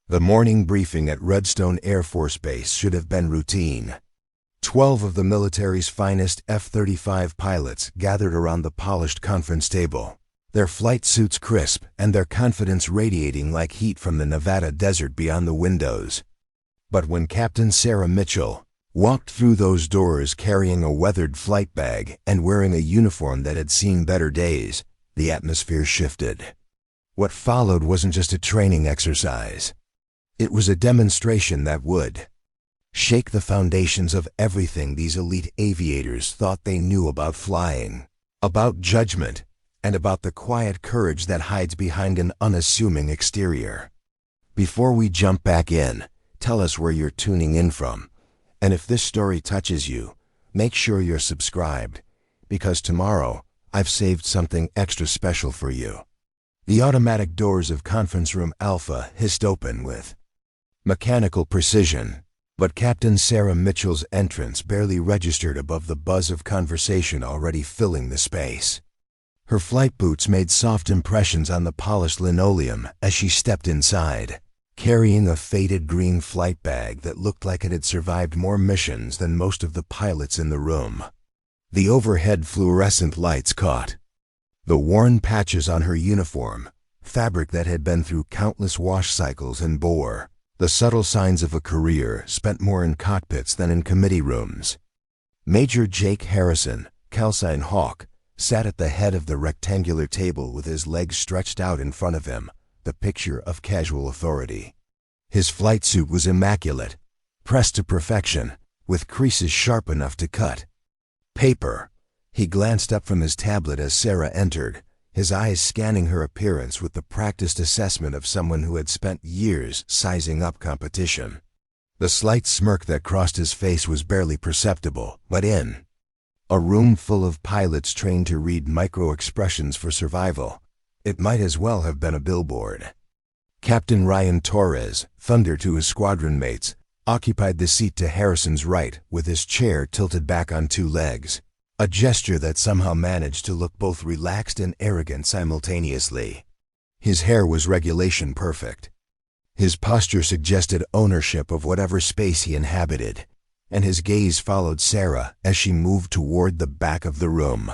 The morning briefing at Redstone Air Force Base should have been routine. 12 of the military's finest F-35 pilots gathered around the polished conference table, their flight suits crisp and their confidence radiating like heat from the Nevada desert beyond the windows. But when Captain Sarah Mitchell walked through those doors carrying a weathered flight bag and wearing a uniform that had seen better days, the atmosphere shifted. What followed wasn't just a training exercise. It was a demonstration that would shake the foundations of everything these elite aviators thought they knew about flying, about judgment, and about the quiet courage that hides behind an unassuming exterior. Before we jump back in, tell us where you're tuning in from. And if this story touches you, make sure you're subscribed, because tomorrow I've saved something extra special for you. The automatic doors of Conference Room Alpha hissed open with mechanical precision, but Captain Sarah Mitchell's entrance barely registered above the buzz of conversation already filling the space. Her flight boots made soft impressions on the polished linoleum as she stepped inside, carrying a faded green flight bag that looked like it had survived more missions than most of the pilots in the room. The overhead fluorescent lights caught the worn patches on her uniform, fabric that had been through countless wash cycles and bore the subtle signs of a career spent more in cockpits than in committee rooms. Major Jake Harrison, callsign Hawk, sat at the head of the rectangular table with his legs stretched out in front of him, the picture of casual authority. His flight suit was immaculate, pressed to perfection, with creases sharp enough to cut paper. He glanced up from his tablet as Sarah entered, his eyes scanning her appearance with the practiced assessment of someone who had spent years sizing up competition. The slight smirk that crossed his face was barely perceptible, but in a room full of pilots trained to read micro-expressions for survival, it might as well have been a billboard. Captain Ryan Torres, thunder to his squadron mates, occupied the seat to Harrison's right with his chair tilted back on two legs, a gesture that somehow managed to look both relaxed and arrogant simultaneously. His hair was regulation perfect. His posture suggested ownership of whatever space he inhabited, and his gaze followed Sarah as she moved toward the back of the room.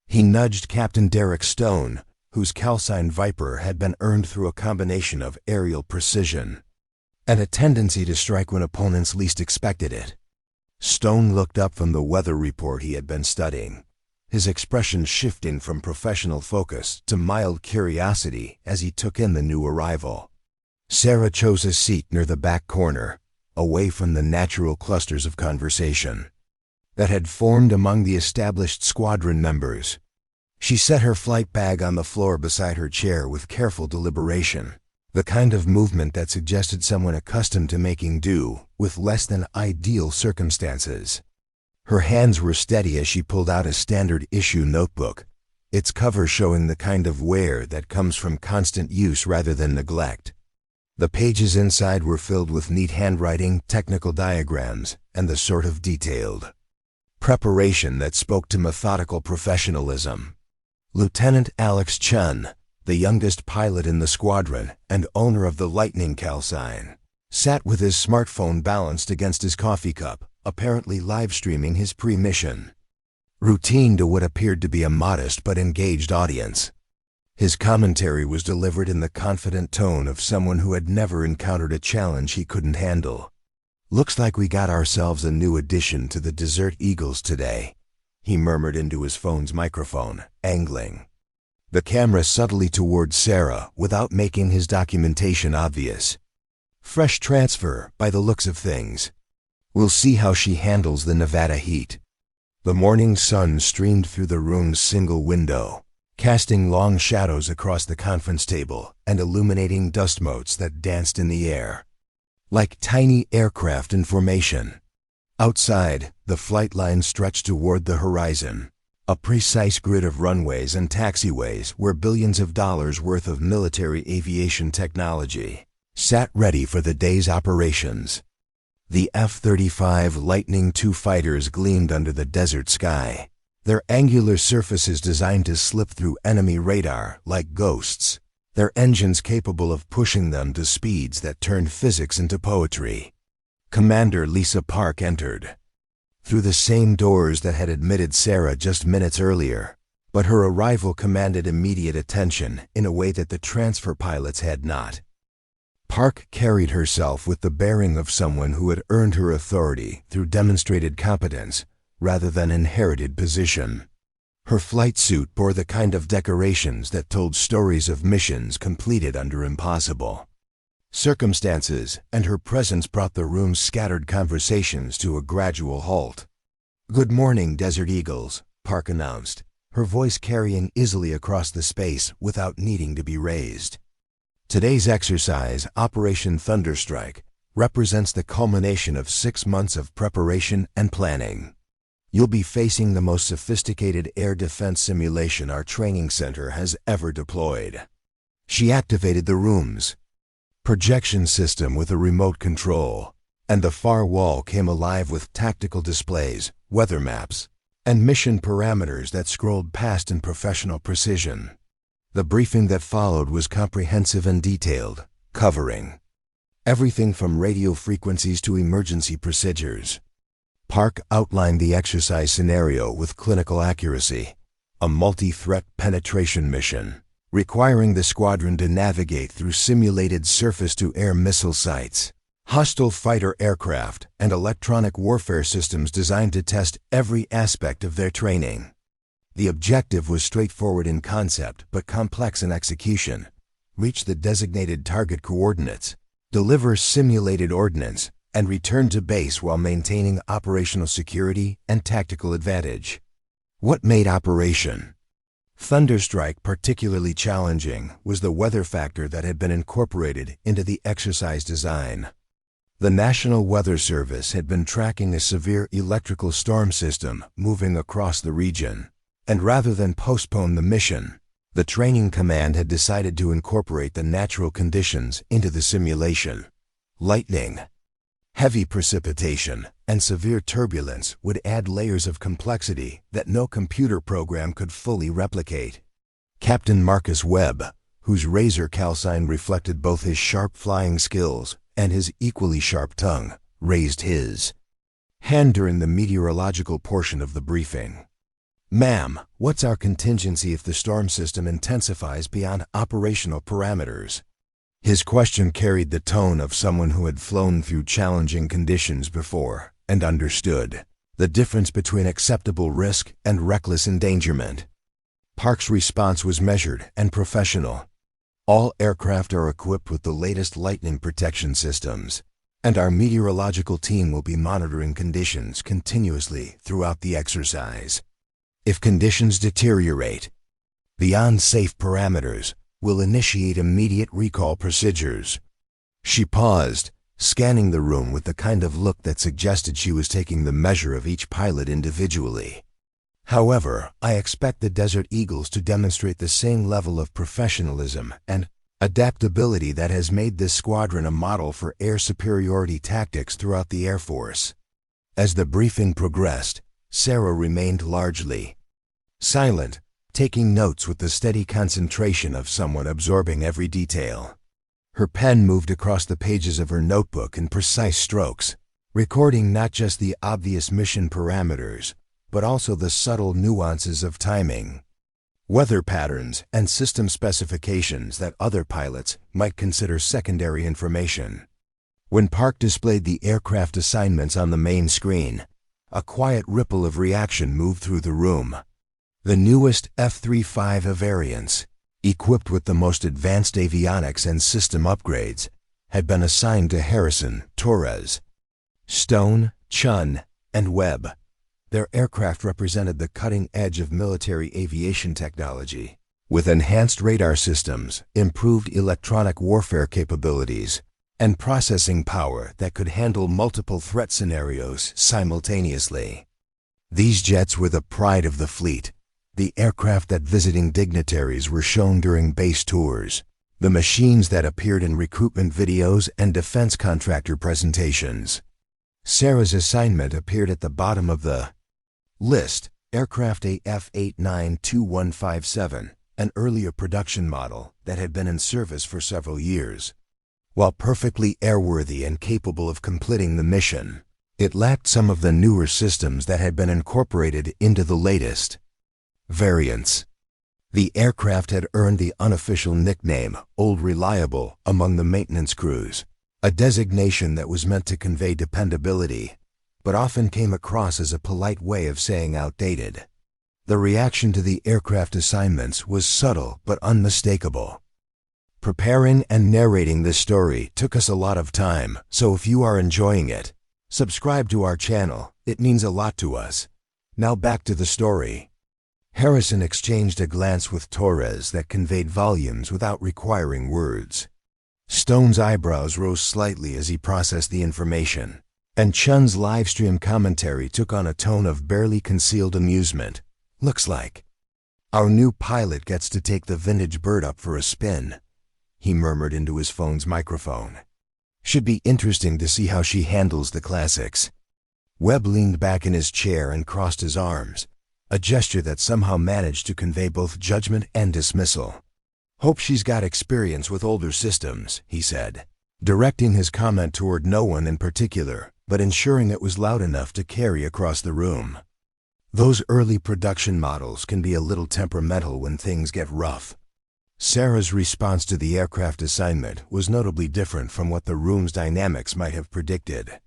He nudged Captain Derek Stone, whose callsign Viper had been earned through a combination of aerial precision and a tendency to strike when opponents least expected it. Stone looked up from the weather report he had been studying, his expression shifting from professional focus to mild curiosity as he took in the new arrival. Sarah chose a seat near the back corner, away from the natural clusters of conversation that had formed among the established squadron members. She set her flight bag on the floor beside her chair with careful deliberation, the kind of movement that suggested someone accustomed to making do with less than ideal circumstances. Her hands were steady as she pulled out a standard-issue notebook, its cover showing the kind of wear that comes from constant use rather than neglect. The pages inside were filled with neat handwriting, technical diagrams, and the sort of detailed preparation that spoke to methodical professionalism. Lieutenant Alex Chun, the youngest pilot in the squadron and owner of the Lightning callsign, sat with his smartphone balanced against his coffee cup, apparently live-streaming his pre-mission routine to what appeared to be a modest but engaged audience. His commentary was delivered in the confident tone of someone who had never encountered a challenge he couldn't handle. "Looks like we got ourselves a new addition to the Desert Eagles today," he murmured into his phone's microphone, angling the camera subtly toward Sarah without making his documentation obvious. "Fresh transfer, by the looks of things. We'll see how she handles the Nevada heat." The morning sun streamed through the room's single window, casting long shadows across the conference table and illuminating dust motes that danced in the air like tiny aircraft in formation. Outside, the flight line stretched toward the horizon, a precise grid of runways and taxiways where billions of dollars worth of military aviation technology sat ready for the day's operations. The F-35 Lightning II fighters gleamed under the desert sky, their angular surfaces designed to slip through enemy radar like ghosts their engines capable of pushing them to speeds that turned physics into poetry. Commander Lisa Park entered through the same doors that had admitted Sarah just minutes earlier, but her arrival commanded immediate attention in a way that the transfer pilots had not. Park carried herself with the bearing of someone who had earned her authority through demonstrated competence rather than inherited position. Her flight suit bore the kind of decorations that told stories of missions completed under impossible circumstances, and her presence brought the room's scattered conversations to a gradual halt. "Good morning, Desert Eagles," Park announced, her voice carrying easily across the space without needing to be raised. "Today's exercise, Operation Thunderstrike, represents the culmination of 6 months of preparation and planning. You'll be facing the most sophisticated air defense simulation our training center has ever deployed." She activated the room's projection system with a remote control, and the far wall came alive with tactical displays, weather maps, and mission parameters that scrolled past in professional precision. The briefing that followed was comprehensive and detailed, covering everything from radio frequencies to emergency procedures. Park outlined the exercise scenario with clinical accuracy: a multi-threat penetration mission, requiring the squadron to navigate through simulated surface-to-air missile sites, hostile fighter aircraft, and electronic warfare systems designed to test every aspect of their training. The objective was straightforward in concept but complex in execution: reach the designated target coordinates, deliver simulated ordnance, and return to base while maintaining operational security and tactical advantage. What made Operation Thunderstrike particularly challenging was the weather factor that had been incorporated into the exercise design. The National Weather Service had been tracking a severe electrical storm system moving across the region, and rather than postpone the mission, the training command had decided to incorporate the natural conditions into the simulation. Lightning, heavy precipitation, and severe turbulence would add layers of complexity that no computer program could fully replicate. Captain Marcus Webb, whose razor callsign reflected both his sharp flying skills and his equally sharp tongue, raised his hand during the meteorological portion of the briefing. "Ma'am, what's our contingency if the storm system intensifies beyond operational parameters?" His question carried the tone of someone who had flown through challenging conditions before and understood the difference between acceptable risk and reckless endangerment. Park's response was measured and professional. "All aircraft are equipped with the latest lightning protection systems, and our meteorological team will be monitoring conditions continuously throughout the exercise. If conditions deteriorate beyond safe parameters, we'll initiate immediate recall procedures." She paused, scanning the room with the kind of look that suggested she was taking the measure of each pilot individually. "However, I expect the Desert Eagles to demonstrate the same level of professionalism and adaptability that has made this squadron a model for air superiority tactics throughout the Air Force." As the briefing progressed, Sarah remained largely silent, taking notes with the steady concentration of someone absorbing every detail. Her pen moved across the pages of her notebook in precise strokes, recording not just the obvious mission parameters, but also the subtle nuances of timing, weather patterns, and system specifications that other pilots might consider secondary information. When Park displayed the aircraft assignments on the main screen, a quiet ripple of reaction moved through the room. The newest F-35 variants, equipped with the most advanced avionics and system upgrades, had been assigned to Harrison, Torres, Stone, Chun, and Webb. Their aircraft represented the cutting edge of military aviation technology, with enhanced radar systems, improved electronic warfare capabilities, and processing power that could handle multiple threat scenarios simultaneously. These jets were the pride of the fleet, the aircraft that visiting dignitaries were shown during base tours, the machines that appeared in recruitment videos and defense contractor presentations. Sarah's assignment appeared at the bottom of the list: Aircraft AF-892157, an earlier production model that had been in service for several years. While perfectly airworthy and capable of completing the mission, it lacked some of the newer systems that had been incorporated into the latest variants. The aircraft had earned the unofficial nickname Old Reliable among the maintenance crews, a designation that was meant to convey dependability, but often came across as a polite way of saying outdated. The reaction to the aircraft assignments was subtle but unmistakable. Preparing and narrating this story took us a lot of time, so if you are enjoying it, subscribe to our channel. It means a lot to us. Now back to the story. Harrison exchanged a glance with Torres that conveyed volumes without requiring words. Stone's eyebrows rose slightly as he processed the information, and Chun's livestream commentary took on a tone of barely concealed amusement. Looks like our new pilot gets to take the vintage bird up for a spin, he murmured into his phone's microphone. Should be interesting to see how she handles the classics. Webb leaned back in his chair and crossed his arms, a gesture that somehow managed to convey both judgment and dismissal. Hope she's got experience with older systems, he said, directing his comment toward no one in particular, but ensuring it was loud enough to carry across the room. Those early production models can be a little temperamental when things get rough. Sarah's response to the aircraft assignment was notably different from what the room's dynamics might have predicted.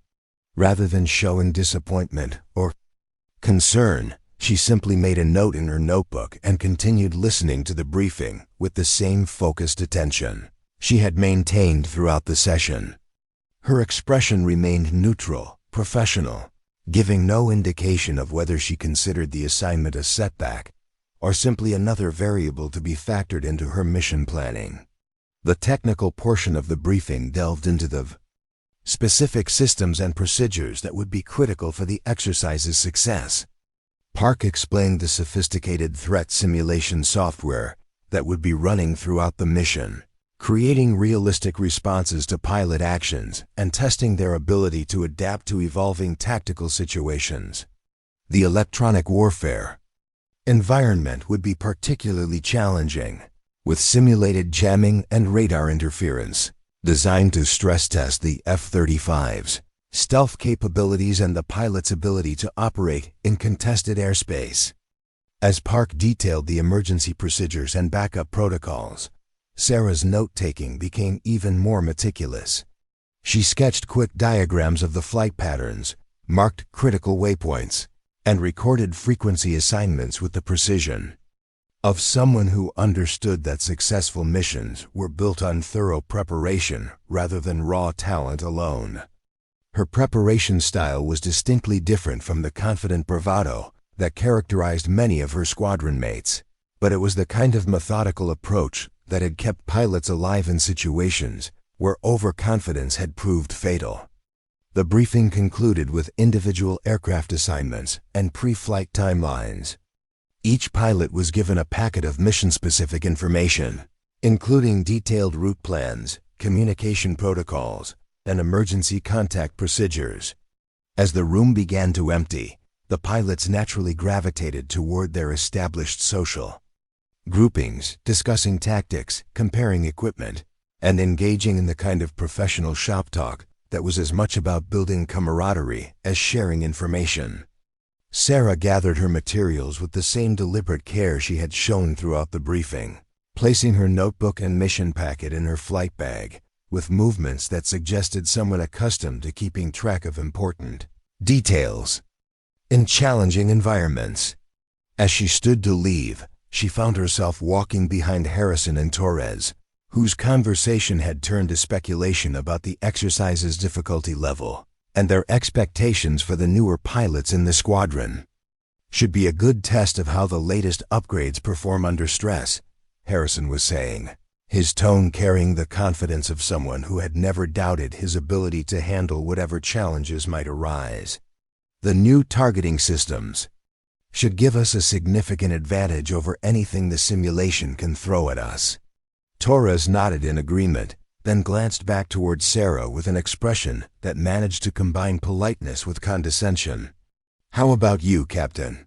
Rather than showing disappointment or concern, she simply made a note in her notebook and continued listening to the briefing with the same focused attention she had maintained throughout the session. Her expression remained neutral, professional, giving no indication of whether she considered the assignment a setback or simply another variable to be factored into her mission planning. The technical portion of the briefing delved into the specific systems and procedures that would be critical for the exercise's success. Park explained the sophisticated threat simulation software that would be running throughout the mission, creating realistic responses to pilot actions and testing their ability to adapt to evolving tactical situations. The electronic warfare environment would be particularly challenging, with simulated jamming and radar interference, designed to stress test the F-35's stealth capabilities and the pilot's ability to operate in contested airspace. As Park detailed the emergency procedures and backup protocols, Sarah's note-taking became even more meticulous. She sketched quick diagrams of the flight patterns, marked critical waypoints, and recorded frequency assignments with the precision of someone who understood that successful missions were built on thorough preparation rather than raw talent alone. Her preparation style was distinctly different from the confident bravado that characterized many of her squadron mates, but it was the kind of methodical approach that had kept pilots alive in situations where overconfidence had proved fatal. The briefing concluded with individual aircraft assignments and pre-flight timelines. Each pilot was given a packet of mission-specific information, including detailed route plans, communication protocols, and emergency contact procedures. As the room began to empty, the pilots naturally gravitated toward their established social groupings, discussing tactics, comparing equipment, and engaging in the kind of professional shop talk that was as much about building camaraderie as sharing information. Sarah gathered her materials with the same deliberate care she had shown throughout the briefing, placing her notebook and mission packet in her flight bag, with movements that suggested someone accustomed to keeping track of important details in challenging environments. As she stood to leave, she found herself walking behind Harrison and Torres, whose conversation had turned to speculation about the exercise's difficulty level and their expectations for the newer pilots in the squadron. Should be a good test of how the latest upgrades perform under stress, Harrison was saying, his tone carrying the confidence of someone who had never doubted his ability to handle whatever challenges might arise. The new targeting systems should give us a significant advantage over anything the simulation can throw at us. Torres nodded in agreement, then glanced back toward Sarah with an expression that managed to combine politeness with condescension. "How about you, Captain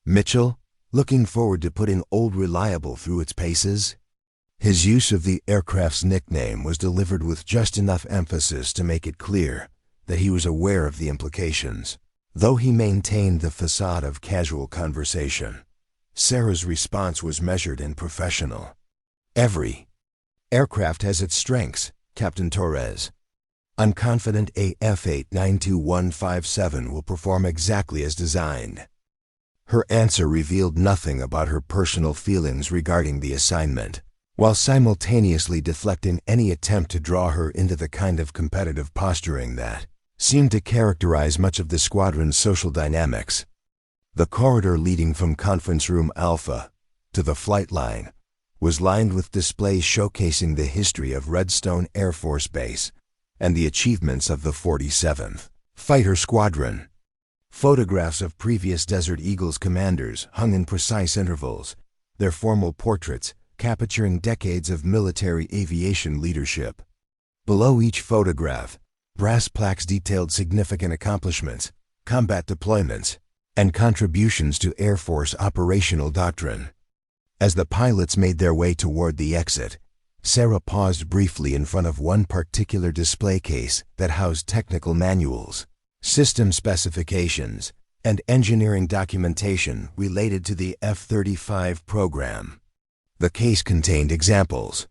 Mitchell?" looking forward to putting Old Reliable through its paces. His use of the aircraft's nickname was delivered with just enough emphasis to make it clear that he was aware of the implications. Though he maintained the facade of casual conversation, Sarah's response was measured and professional. "Every aircraft has its strengths, Captain Torres. I'm confident a F-892-157 will perform exactly as designed." Her answer revealed nothing about her personal feelings regarding the assignment, while simultaneously deflecting any attempt to draw her into the kind of competitive posturing that seemed to characterize much of the squadron's social dynamics. The corridor leading from Conference Room Alpha to the flight line was lined with displays showcasing the history of Redstone Air Force Base and the achievements of the 47th Fighter Squadron. Photographs of previous Desert Eagles commanders hung in precise intervals, their formal portraits capturing decades of military aviation leadership. Below each photograph, brass plaques detailed significant accomplishments, combat deployments, and contributions to Air Force operational doctrine. As the pilots made their way toward the exit, Sarah paused briefly in front of one particular display case that housed technical manuals, system specifications, and engineering documentation related to the F-35 program. The case contained examples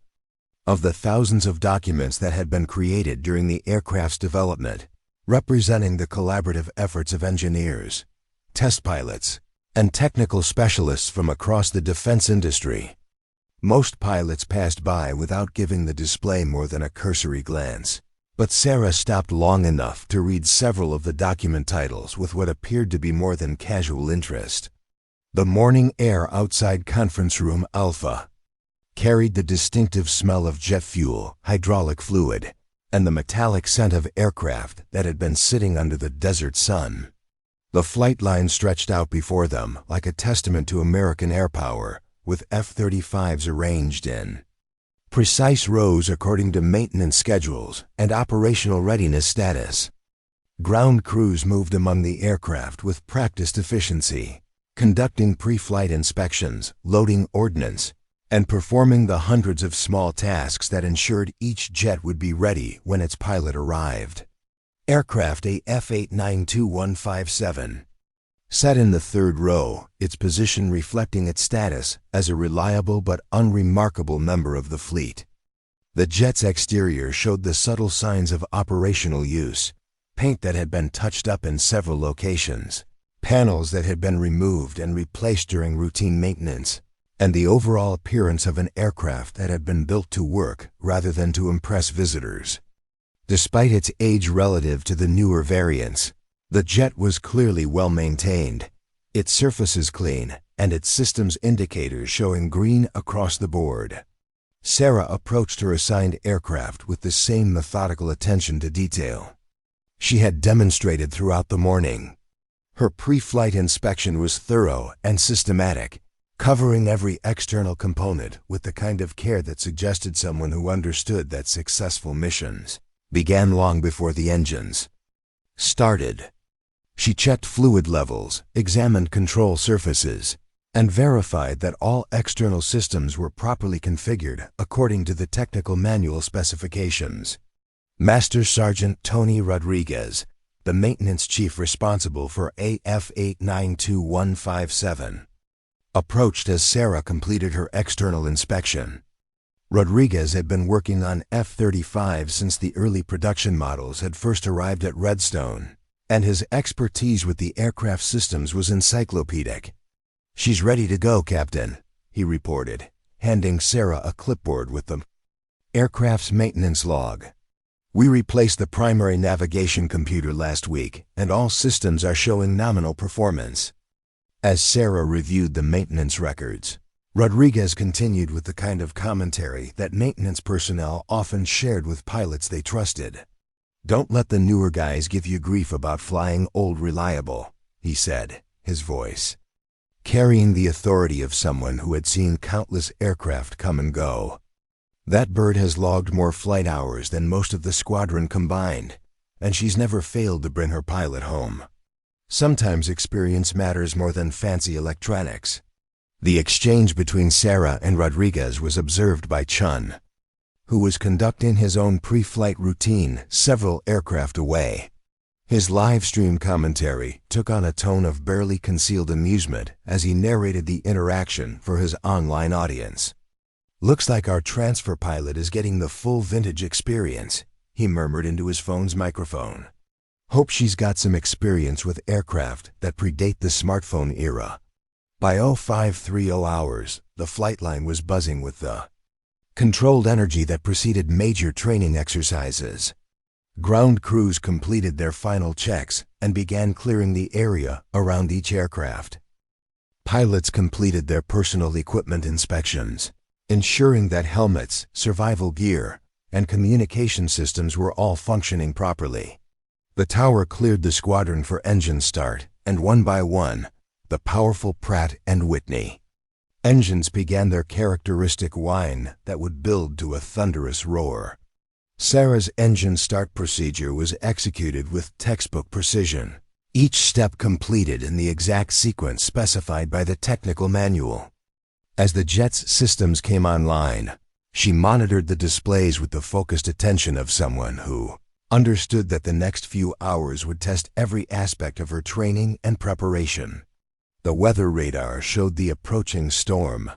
of the thousands of documents that had been created during the aircraft's development, representing the collaborative efforts of engineers, test pilots, and technical specialists from across the defense industry. Most pilots passed by without giving the display more than a cursory glance, but Sarah stopped long enough to read several of the document titles with what appeared to be more than casual interest. The morning air outside Conference Room Alpha carried the distinctive smell of jet fuel, hydraulic fluid, and the metallic scent of aircraft that had been sitting under the desert sun. The flight line stretched out before them like a testament to American air power, with F-35s arranged in precise rows according to maintenance schedules and operational readiness status. Ground crews moved among the aircraft with practiced efficiency, conducting pre-flight inspections, loading ordnance, and performing the hundreds of small tasks that ensured each jet would be ready when its pilot arrived. Aircraft a F-892-157 sat in the third row, its position reflecting its status as a reliable but unremarkable member of the fleet. The jet's exterior showed the subtle signs of operational use: paint that had been touched up in several locations, panels that had been removed and replaced during routine maintenance, and the overall appearance of an aircraft that had been built to work rather than to impress visitors. Despite its age relative to the newer variants, the jet was clearly well maintained, its surfaces clean, and its systems indicators showing green across the board. Sarah approached her assigned aircraft with the same methodical attention to detail she had demonstrated throughout the morning. Her pre-flight inspection was thorough and systematic, covering every external component with the kind of care that suggested someone who understood that successful missions began long before the engines started. She checked fluid levels, examined control surfaces, and verified that all external systems were properly configured according to the technical manual specifications. Master Sergeant Tony Rodriguez, the maintenance chief responsible for F-892-157, approached as Sarah completed her external inspection. Rodriguez had been working on F-35 since the early production models had first arrived at Redstone, and his expertise with the aircraft systems was encyclopedic. "She's ready to go, Captain," he reported, handing Sarah a clipboard with the aircraft's maintenance log. "We replaced the primary navigation computer last week, and all systems are showing nominal performance." As Sarah reviewed the maintenance records, Rodriguez continued with the kind of commentary that maintenance personnel often shared with pilots they trusted. "Don't let the newer guys give you grief about flying Old Reliable," he said, his voice carrying the authority of someone who had seen countless aircraft come and go. "That bird has logged more flight hours than most of the squadron combined, and she's never failed to bring her pilot home. Sometimes experience matters more than fancy electronics." The exchange between Sarah and Rodriguez was observed by Chun, who was conducting his own pre-flight routine several aircraft away. His live stream commentary took on a tone of barely concealed amusement as he narrated the interaction for his online audience. "Looks like our transfer pilot is getting the full vintage experience," he murmured into his phone's microphone. "Hope she's got some experience with aircraft that predate the smartphone era." By 0530 hours, the flight line was buzzing with the controlled energy that preceded major training exercises. Ground crews completed their final checks and began clearing the area around each aircraft. Pilots completed their personal equipment inspections, ensuring that helmets, survival gear, and communication systems were all functioning properly. The tower cleared the squadron for engine start, and one by one, the powerful Pratt and Whitney engines began their characteristic whine that would build to a thunderous roar. Sarah's engine start procedure was executed with textbook precision, each step completed in the exact sequence specified by the technical manual. As the jet's systems came online, she monitored the displays with the focused attention of someone who understood that the next few hours would test every aspect of her training and preparation. The weather radar showed the approaching storm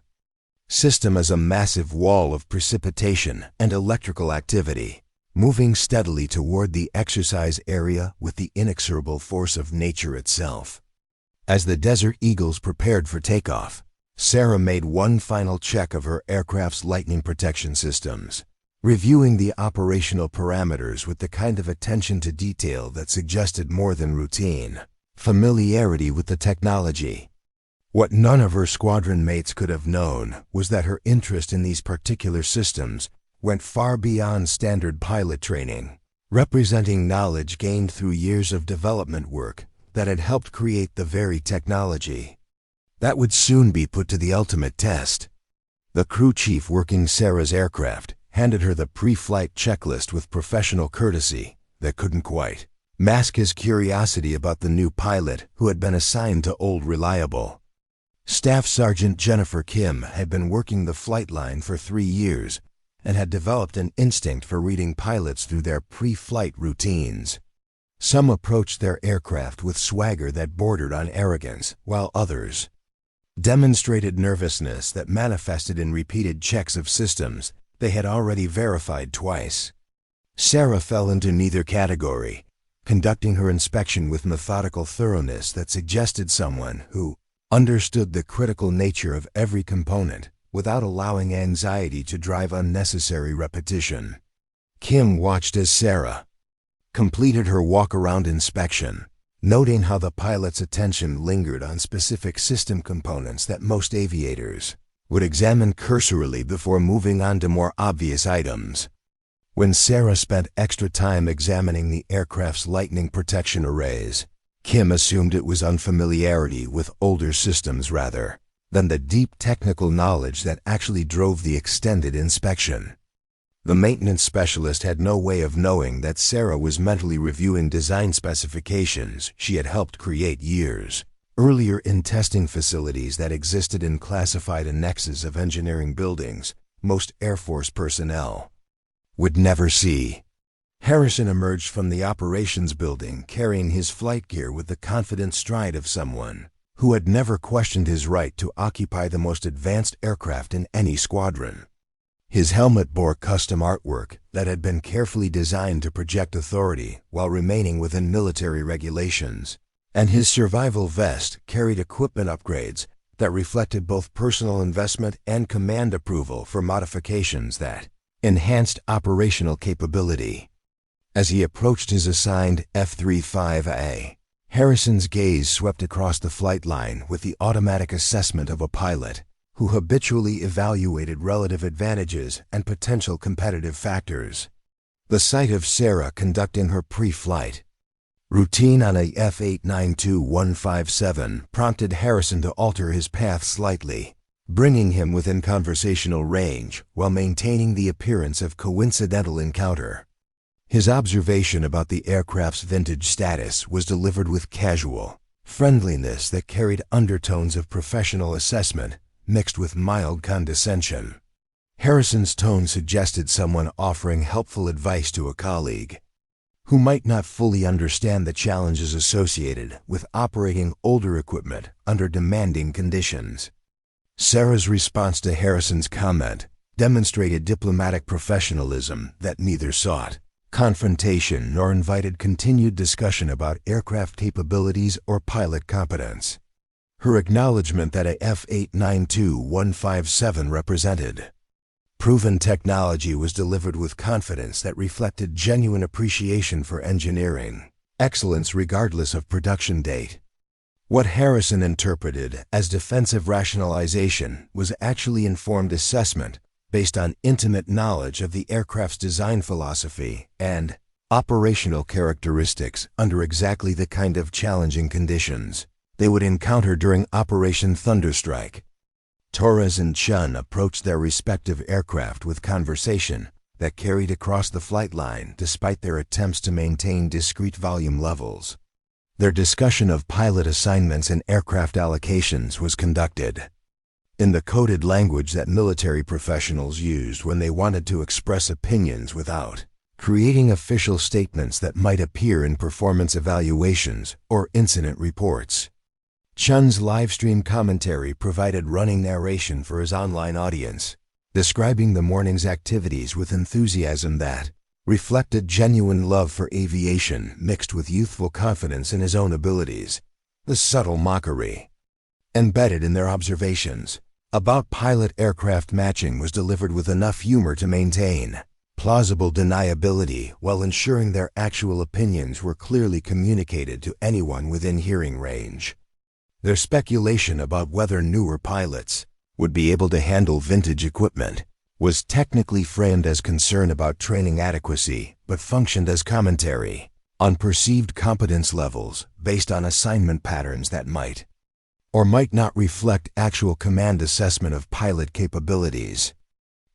system as a massive wall of precipitation and electrical activity, moving steadily toward the exercise area with the inexorable force of nature itself. As the Desert Eagles prepared for takeoff, Sarah made one final check of her aircraft's lightning protection systems, reviewing the operational parameters with the kind of attention to detail that suggested more than routine familiarity with the technology. What none of her squadron mates could have known was that her interest in these particular systems went far beyond standard pilot training, representing knowledge gained through years of development work that had helped create the very technology that would soon be put to the ultimate test. The crew chief working Sarah's aircraft handed her the pre-flight checklist with professional courtesy that couldn't quite mask his curiosity about the new pilot who had been assigned to Old Reliable. Staff Sergeant Jennifer Kim had been working the flight line for 3 years and had developed an instinct for reading pilots through their pre-flight routines. Some approached their aircraft with swagger that bordered on arrogance, while others demonstrated nervousness that manifested in repeated checks of systems they had already verified twice. Sarah fell into neither category, conducting her inspection with methodical thoroughness that suggested someone who understood the critical nature of every component without allowing anxiety to drive unnecessary repetition. Kim watched as Sarah completed her walk-around inspection, noting how the pilot's attention lingered on specific system components that most aviators would examine cursorily before moving on to more obvious items. When Sarah spent extra time examining the aircraft's lightning protection arrays, Kim assumed it was unfamiliarity with older systems rather than the deep technical knowledge that actually drove the extended inspection. The maintenance specialist had no way of knowing that Sarah was mentally reviewing design specifications she had helped create years earlier in testing facilities that existed in classified annexes of engineering buildings most Air Force personnel would never see. Harrison emerged from the operations building carrying his flight gear with the confident stride of someone who had never questioned his right to occupy the most advanced aircraft in any squadron. His helmet bore custom artwork that had been carefully designed to project authority while remaining within military regulations, and his survival vest carried equipment upgrades that reflected both personal investment and command approval for modifications that enhanced operational capability. As he approached his assigned F-35A, Harrison's gaze swept across the flight line with the automatic assessment of a pilot who habitually evaluated relative advantages and potential competitive factors. The sight of Sarah conducting her pre-flight routine on a F-892-157 prompted Harrison to alter his path slightly, bringing him within conversational range while maintaining the appearance of coincidental encounter. His observation about the aircraft's vintage status was delivered with casual friendliness that carried undertones of professional assessment mixed with mild condescension. Harrison's tone suggested someone offering helpful advice to a colleague who might not fully understand the challenges associated with operating older equipment under demanding conditions. Sarah's response to Harrison's comment demonstrated diplomatic professionalism that neither sought confrontation nor invited continued discussion about aircraft capabilities or pilot competence. Her acknowledgement that a F-892-157 represented proven technology was delivered with confidence that reflected genuine appreciation for engineering excellence regardless of production date. What Harrison interpreted as defensive rationalization was actually informed assessment based on intimate knowledge of the aircraft's design philosophy and operational characteristics under exactly the kind of challenging conditions they would encounter during Operation Thunderstrike. Torres and Chun approached their respective aircraft with conversation that carried across the flight line despite their attempts to maintain discrete volume levels. Their discussion of pilot assignments and aircraft allocations was conducted in the coded language that military professionals used when they wanted to express opinions without creating official statements that might appear in performance evaluations or incident reports. Chun's live-stream commentary provided running narration for his online audience, describing the morning's activities with enthusiasm that reflected genuine love for aviation mixed with youthful confidence in his own abilities. The subtle mockery embedded in their observations about pilot aircraft matching was delivered with enough humor to maintain plausible deniability while ensuring their actual opinions were clearly communicated to anyone within hearing range. Their speculation about whether newer pilots would be able to handle vintage equipment was technically framed as concern about training adequacy, but functioned as commentary on perceived competence levels based on assignment patterns that might or might not reflect actual command assessment of pilot capabilities.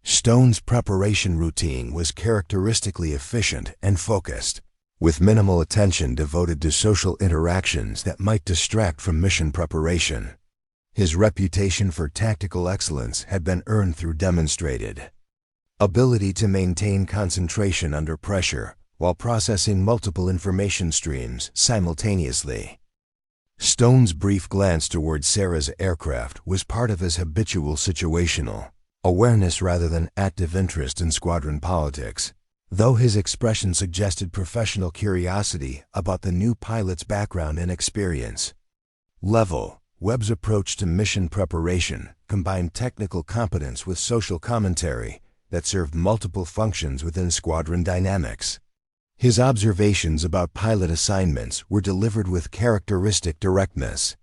Stone's preparation routine was characteristically efficient and focused, with minimal attention devoted to social interactions that might distract from mission preparation. His reputation for tactical excellence had been earned through demonstrated ability to maintain concentration under pressure while processing multiple information streams simultaneously. Stone's brief glance toward Sarah's aircraft was part of his habitual situational awareness rather than active interest in squadron politics. Though his expression suggested professional curiosity about the new pilot's background and experience level, Webb's approach to mission preparation combined technical competence with social commentary that served multiple functions within squadron dynamics. His observations about pilot assignments were delivered with characteristic directness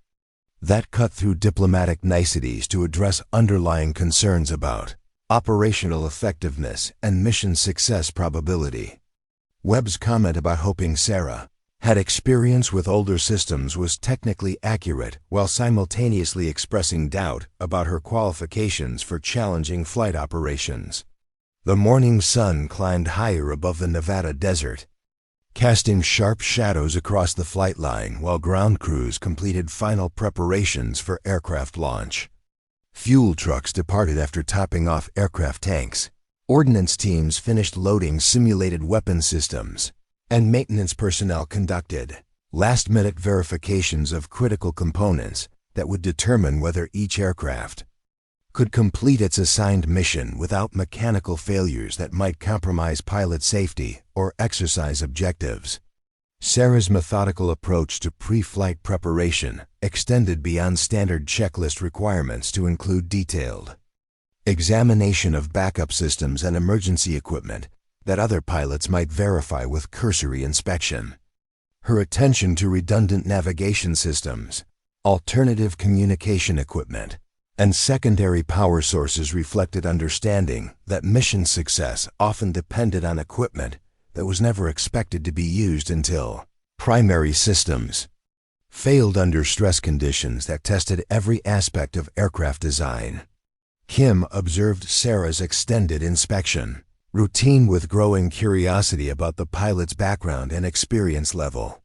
that cut through diplomatic niceties to address underlying concerns about operational effectiveness and mission success probability. Webb's comment about hoping Sarah had experience with older systems was technically accurate while simultaneously expressing doubt about her qualifications for challenging flight operations. The morning sun climbed higher above the Nevada desert, casting sharp shadows across the flight line while ground crews completed final preparations for aircraft launch. Fuel trucks departed after topping off aircraft tanks. Ordnance teams finished loading simulated weapon systems, and maintenance personnel conducted last-minute verifications of critical components that would determine whether each aircraft could complete its assigned mission without mechanical failures that might compromise pilot safety or exercise objectives. Sarah's methodical approach to pre-flight preparation extended beyond standard checklist requirements to include detailed examination of backup systems and emergency equipment that other pilots might verify with cursory inspection. Her attention to redundant navigation systems, alternative communication equipment, and secondary power sources reflected understanding that mission success often depended on equipment that was never expected to be used until primary systems failed under stress conditions that tested every aspect of aircraft design. Kim observed Sarah's extended inspection routine with growing curiosity about the pilot's background and experience level.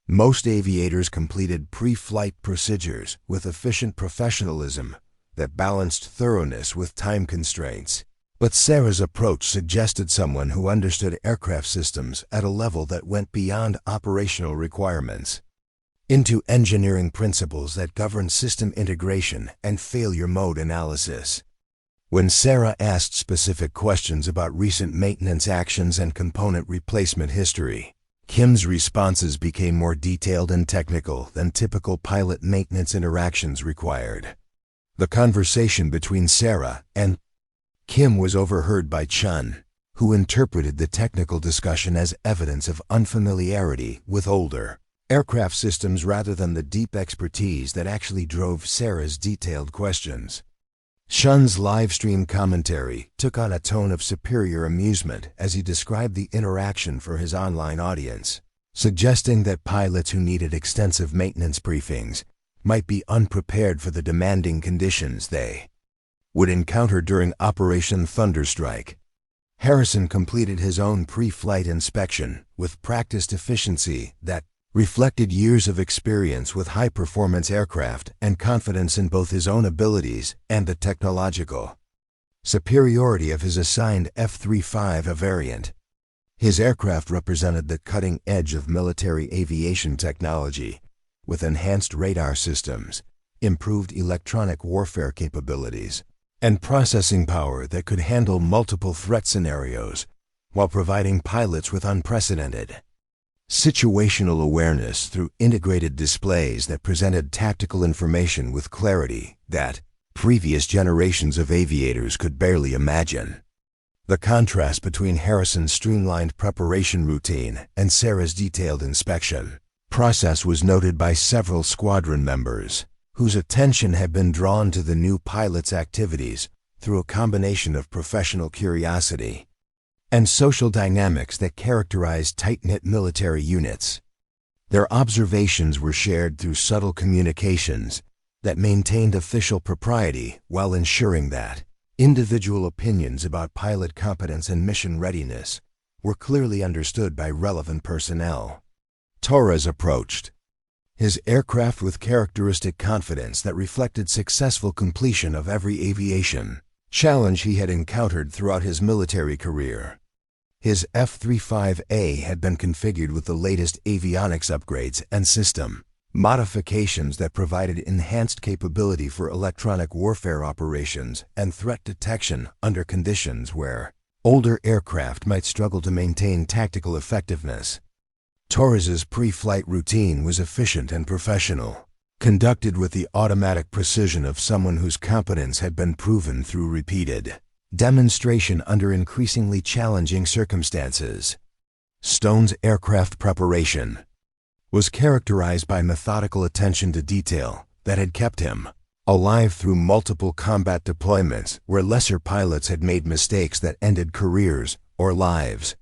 Most aviators completed pre-flight procedures with efficient professionalism, that balanced thoroughness with time constraints. But Sarah's approach suggested someone who understood aircraft systems at a level that went beyond operational requirements into engineering principles that govern system integration and failure mode analysis. When Sarah asked specific questions about recent maintenance actions and component replacement history, Kim's responses became more detailed and technical than typical pilot maintenance interactions required. The conversation between Sarah and Kim was overheard by Chun, who interpreted the technical discussion as evidence of unfamiliarity with older aircraft systems rather than the deep expertise that actually drove Sarah's detailed questions. Chun's live-stream commentary took on a tone of superior amusement as he described the interaction for his online audience, suggesting that pilots who needed extensive maintenance briefings might be unprepared for the demanding conditions they would encounter during Operation Thunderstrike. Harrison completed his own pre-flight inspection with practiced efficiency that reflected years of experience with high-performance aircraft and confidence in both his own abilities and the technological superiority of his assigned F-35 variant. His aircraft represented the cutting edge of military aviation technology, with enhanced radar systems, improved electronic warfare capabilities, and processing power that could handle multiple threat scenarios while providing pilots with unprecedented situational awareness through integrated displays that presented tactical information with clarity that previous generations of aviators could barely imagine. The contrast between Harrison's streamlined preparation routine and Sarah's detailed inspection process was noted by several squadron members, whose attention had been drawn to the new pilot's activities through a combination of professional curiosity and social dynamics that characterized tight-knit military units. Their observations were shared through subtle communications that maintained official propriety while ensuring that individual opinions about pilot competence and mission readiness were clearly understood by relevant personnel. Torres approached his aircraft with characteristic confidence that reflected successful completion of every aviation challenge he had encountered throughout his military career. His F-35A had been configured with the latest avionics upgrades and system modifications that provided enhanced capability for electronic warfare operations and threat detection under conditions where older aircraft might struggle to maintain tactical effectiveness. Torres's pre-flight routine was efficient and professional, conducted with the automatic precision of someone whose competence had been proven through repeated demonstration under increasingly challenging circumstances. Stone's aircraft preparation was characterized by methodical attention to detail that had kept him alive through multiple combat deployments where lesser pilots had made mistakes that ended careers or lives.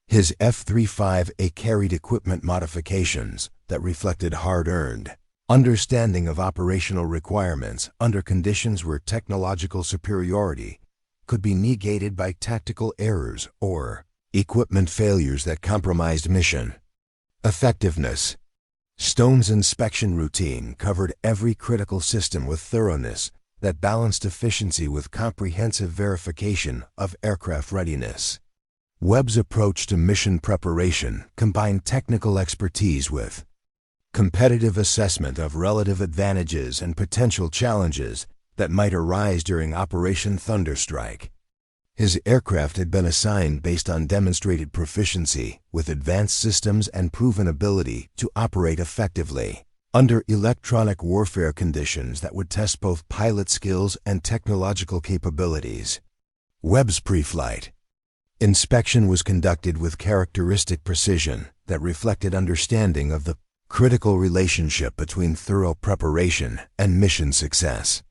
His F-35A carried equipment modifications that reflected hard-earned understanding of operational requirements under conditions where technological superiority could be negated by tactical errors or equipment failures that compromised mission effectiveness. Stone's inspection routine covered every critical system with thoroughness that balanced efficiency with comprehensive verification of aircraft readiness. Webb's approach to mission preparation combined technical expertise with competitive assessment of relative advantages and potential challenges that might arise during Operation Thunderstrike. His aircraft had been assigned based on demonstrated proficiency with advanced systems and proven ability to operate effectively under electronic warfare conditions that would test both pilot skills and technological capabilities. Webb's pre-flight inspection was conducted with characteristic precision that reflected understanding of the critical relationship between thorough preparation and mission success.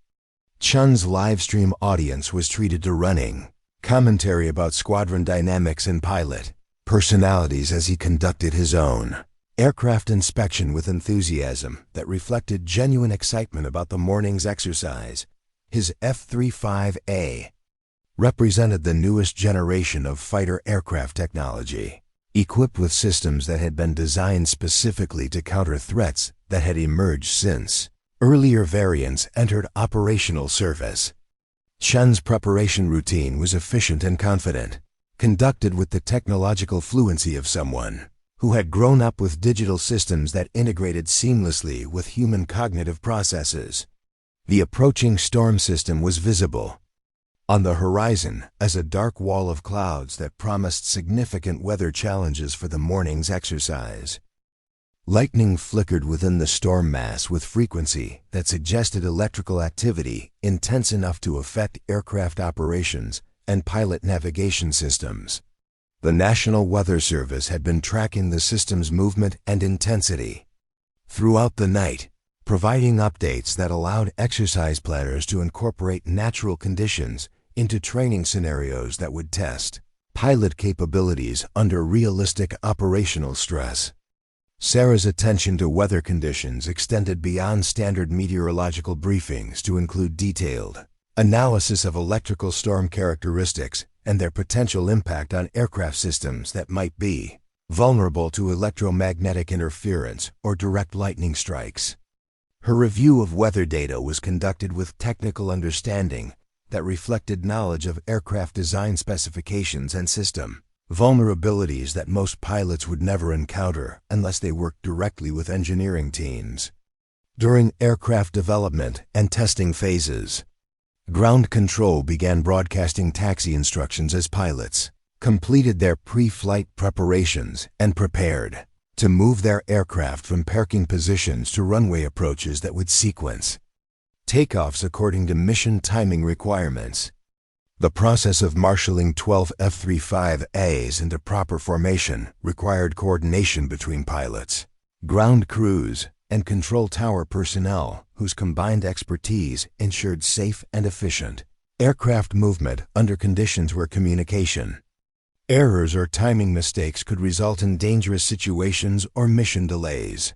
Chun's live-stream audience was treated to running commentary about squadron dynamics and pilot personalities as he conducted his own aircraft inspection with enthusiasm that reflected genuine excitement about the morning's exercise. His F-35A represented the newest generation of fighter aircraft technology, equipped with systems that had been designed specifically to counter threats that had emerged since Earlier variants entered operational service. Shen's preparation routine was efficient and confident, conducted with the technological fluency of someone who had grown up with digital systems that integrated seamlessly with human cognitive processes. The approaching storm system was visible on the horizon as a dark wall of clouds that promised significant weather challenges for the morning's exercise. Lightning flickered within the storm mass with frequency that suggested electrical activity intense enough to affect aircraft operations and pilot navigation systems. The National Weather Service had been tracking the system's movement and intensity throughout the night, providing updates that allowed exercise planners to incorporate natural conditions into training scenarios that would test pilot capabilities under realistic operational stress. Sarah's attention to weather conditions extended beyond standard meteorological briefings to include detailed analysis of electrical storm characteristics and their potential impact on aircraft systems that might be vulnerable to electromagnetic interference or direct lightning strikes. Her review of weather data was conducted with technical understanding that reflected knowledge of aircraft design specifications and system vulnerabilities that most pilots would never encounter unless they worked directly with engineering teams. During aircraft development and testing phases, ground control began broadcasting taxi instructions as pilots completed their pre-flight preparations and prepared to move their aircraft from parking positions to runway approaches that would sequence takeoffs according to mission timing requirements. The process of marshaling 12 F-35As into proper formation required coordination between pilots, ground crews, and control tower personnel whose combined expertise ensured safe and efficient aircraft movement under conditions where communication errors or timing mistakes could result in dangerous situations or mission delays.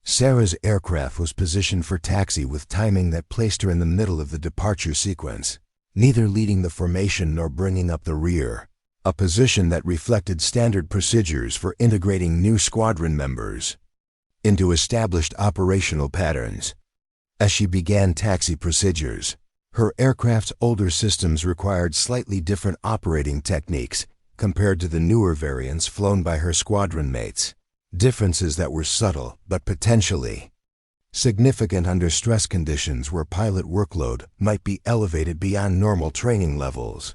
Sarah's aircraft was positioned for taxi with timing that placed her in the middle of the departure sequence, neither leading the formation nor bringing up the rear, a position that reflected standard procedures for integrating new squadron members into established operational patterns. As she began taxi procedures, her aircraft's older systems required slightly different operating techniques compared to the newer variants flown by her squadron mates, differences that were subtle but potentially significant under stress conditions where pilot workload might be elevated beyond normal training levels.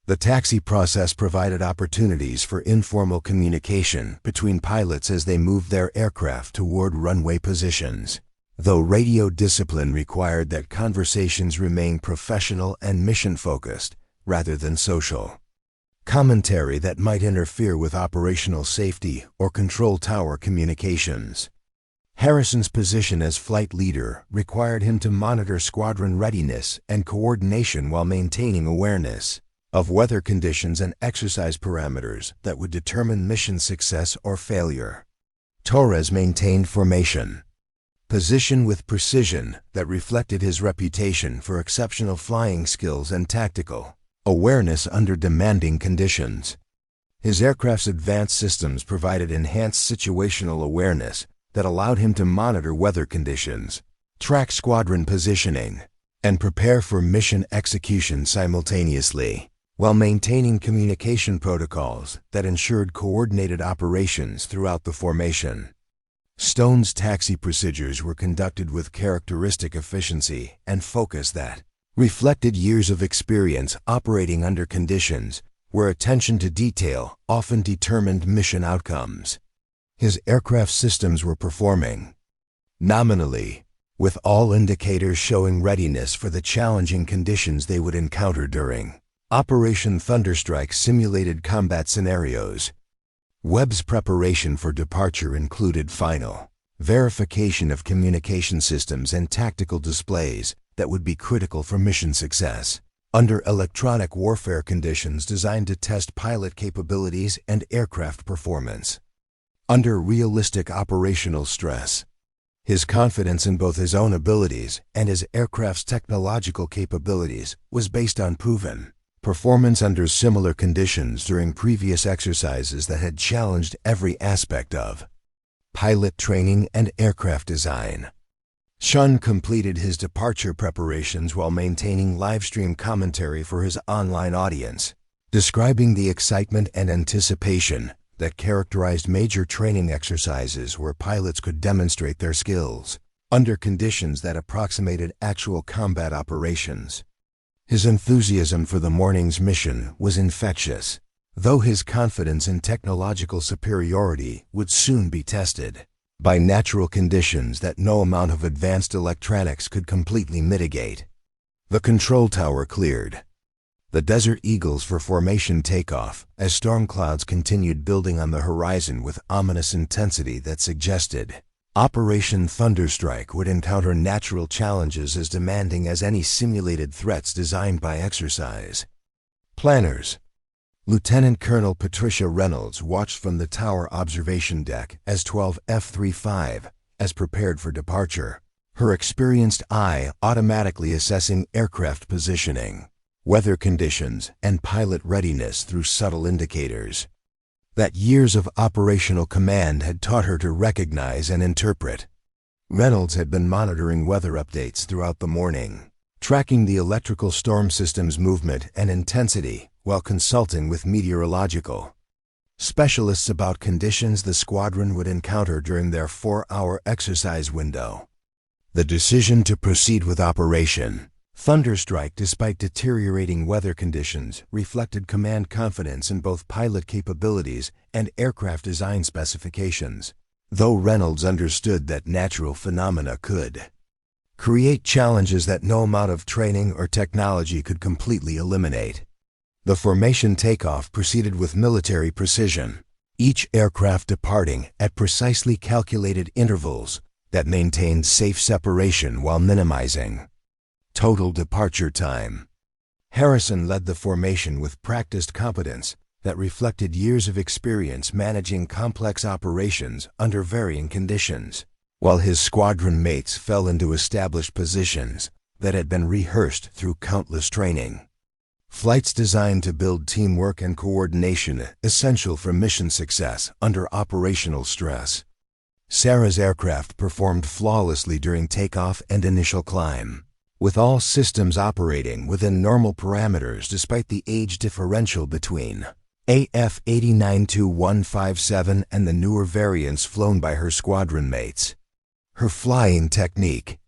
The taxi process provided opportunities for informal communication between pilots as they moved their aircraft toward runway positions, though radio discipline required that conversations remain professional and mission-focused rather than social commentary that might interfere with operational safety or control tower communications. Harrison's position as flight leader required him to monitor squadron readiness and coordination while maintaining awareness of weather conditions and exercise parameters that would determine mission success or failure. Torres maintained formation position with precision that reflected his reputation for exceptional flying skills and tactical awareness under demanding conditions. His aircraft's advanced systems provided enhanced situational awareness that allowed him to monitor weather conditions, track squadron positioning, and prepare for mission execution simultaneously, while maintaining communication protocols that ensured coordinated operations throughout the formation. Stone's taxi procedures were conducted with characteristic efficiency and focus that reflected years of experience operating under conditions where attention to detail often determined mission outcomes. His aircraft systems were performing nominally, with all indicators showing readiness for the challenging conditions they would encounter during Operation Thunderstrike simulated combat scenarios. Webb's preparation for departure included final verification of communication systems and tactical displays that would be critical for mission success under electronic warfare conditions designed to test pilot capabilities and aircraft performance. Under realistic operational stress, his confidence in both his own abilities and his aircraft's technological capabilities was based on proven performance under similar conditions during previous exercises that had challenged every aspect of pilot training and aircraft design. Shun completed his departure preparations while maintaining livestream commentary for his online audience, describing the excitement and anticipation that characterized major training exercises where pilots could demonstrate their skills under conditions that approximated actual combat operations. His enthusiasm for the morning's mission was infectious, though his confidence in technological superiority would soon be tested by natural conditions that no amount of advanced electronics could completely mitigate. The control tower cleared the Desert Eagles for formation takeoff as storm clouds continued building on the horizon with ominous intensity that suggested Operation Thunderstrike would encounter natural challenges as demanding as any simulated threats designed by exercise. Planners. Lieutenant Colonel Patricia Reynolds watched from the tower observation deck as 12 F-35 as prepared for departure, her experienced eye automatically assessing aircraft positioning, weather conditions, and pilot readiness through subtle indicators that years of operational command had taught her to recognize and interpret. Reynolds had been monitoring weather updates throughout the morning, tracking the electrical storm system's movement and intensity while consulting with meteorological specialists about conditions the squadron would encounter during their 4-hour exercise window. The decision to proceed with Operation Thunderstrike despite deteriorating weather conditions reflected command confidence in both pilot capabilities and aircraft design specifications, though Reynolds understood that natural phenomena could create challenges that no amount of training or technology could completely eliminate. The formation takeoff proceeded with military precision, each aircraft departing at precisely calculated intervals that maintained safe separation while minimizing total departure time. Harrison led the formation with practiced competence that reflected years of experience managing complex operations under varying conditions, while his squadron mates fell into established positions that had been rehearsed through countless training. Flights designed to build teamwork and coordination essential for mission success under operational stress. Sarah's aircraft performed flawlessly during takeoff and initial climb, with all systems operating within normal parameters despite the age differential between AF-89-2157 and the newer variants flown by her squadron mates. Her flying technique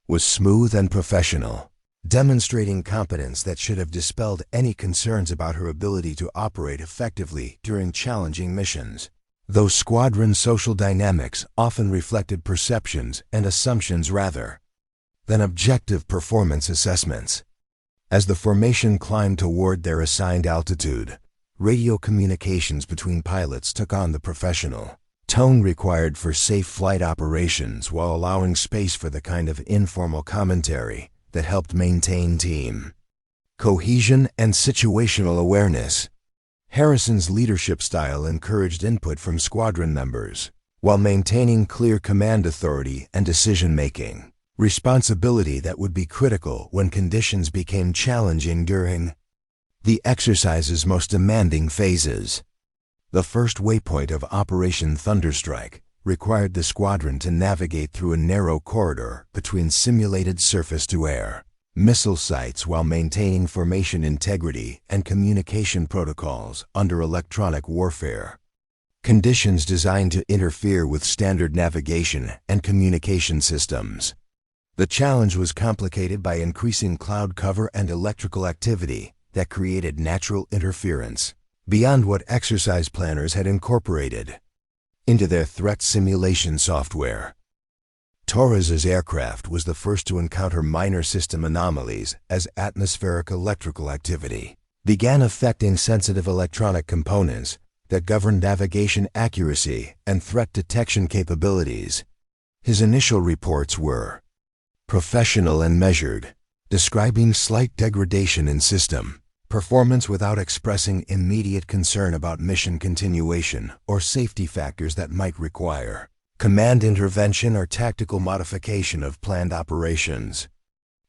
was smooth and professional, demonstrating competence that should have dispelled any concerns about her ability to operate effectively during challenging missions. Though squadron social dynamics often reflected perceptions and assumptions rather than objective performance assessments. As the formation climbed toward their assigned altitude, radio communications between pilots took on the professional tone required for safe flight operations while allowing space for the kind of informal commentary that helped maintain team cohesion and situational awareness. Harrison's leadership style encouraged input from squadron members while maintaining clear command authority and decision-making, responsibility that would be critical when conditions became challenging during the exercise's most demanding phases. The first waypoint of Operation Thunderstrike required the squadron to navigate through a narrow corridor between simulated surface-to-air missile sites while maintaining formation integrity and communication protocols under electronic warfare. Conditions designed to interfere with standard navigation and communication systems. The challenge was complicated by increasing cloud cover and electrical activity that created natural interference beyond what exercise planners had incorporated into their threat simulation software. Torres's aircraft was the first to encounter minor system anomalies as atmospheric electrical activity began affecting sensitive electronic components that governed navigation accuracy and threat detection capabilities. His initial reports were professional and measured, describing slight degradation in system performance without expressing immediate concern about mission continuation or safety factors that might require command intervention or tactical modification of planned operations.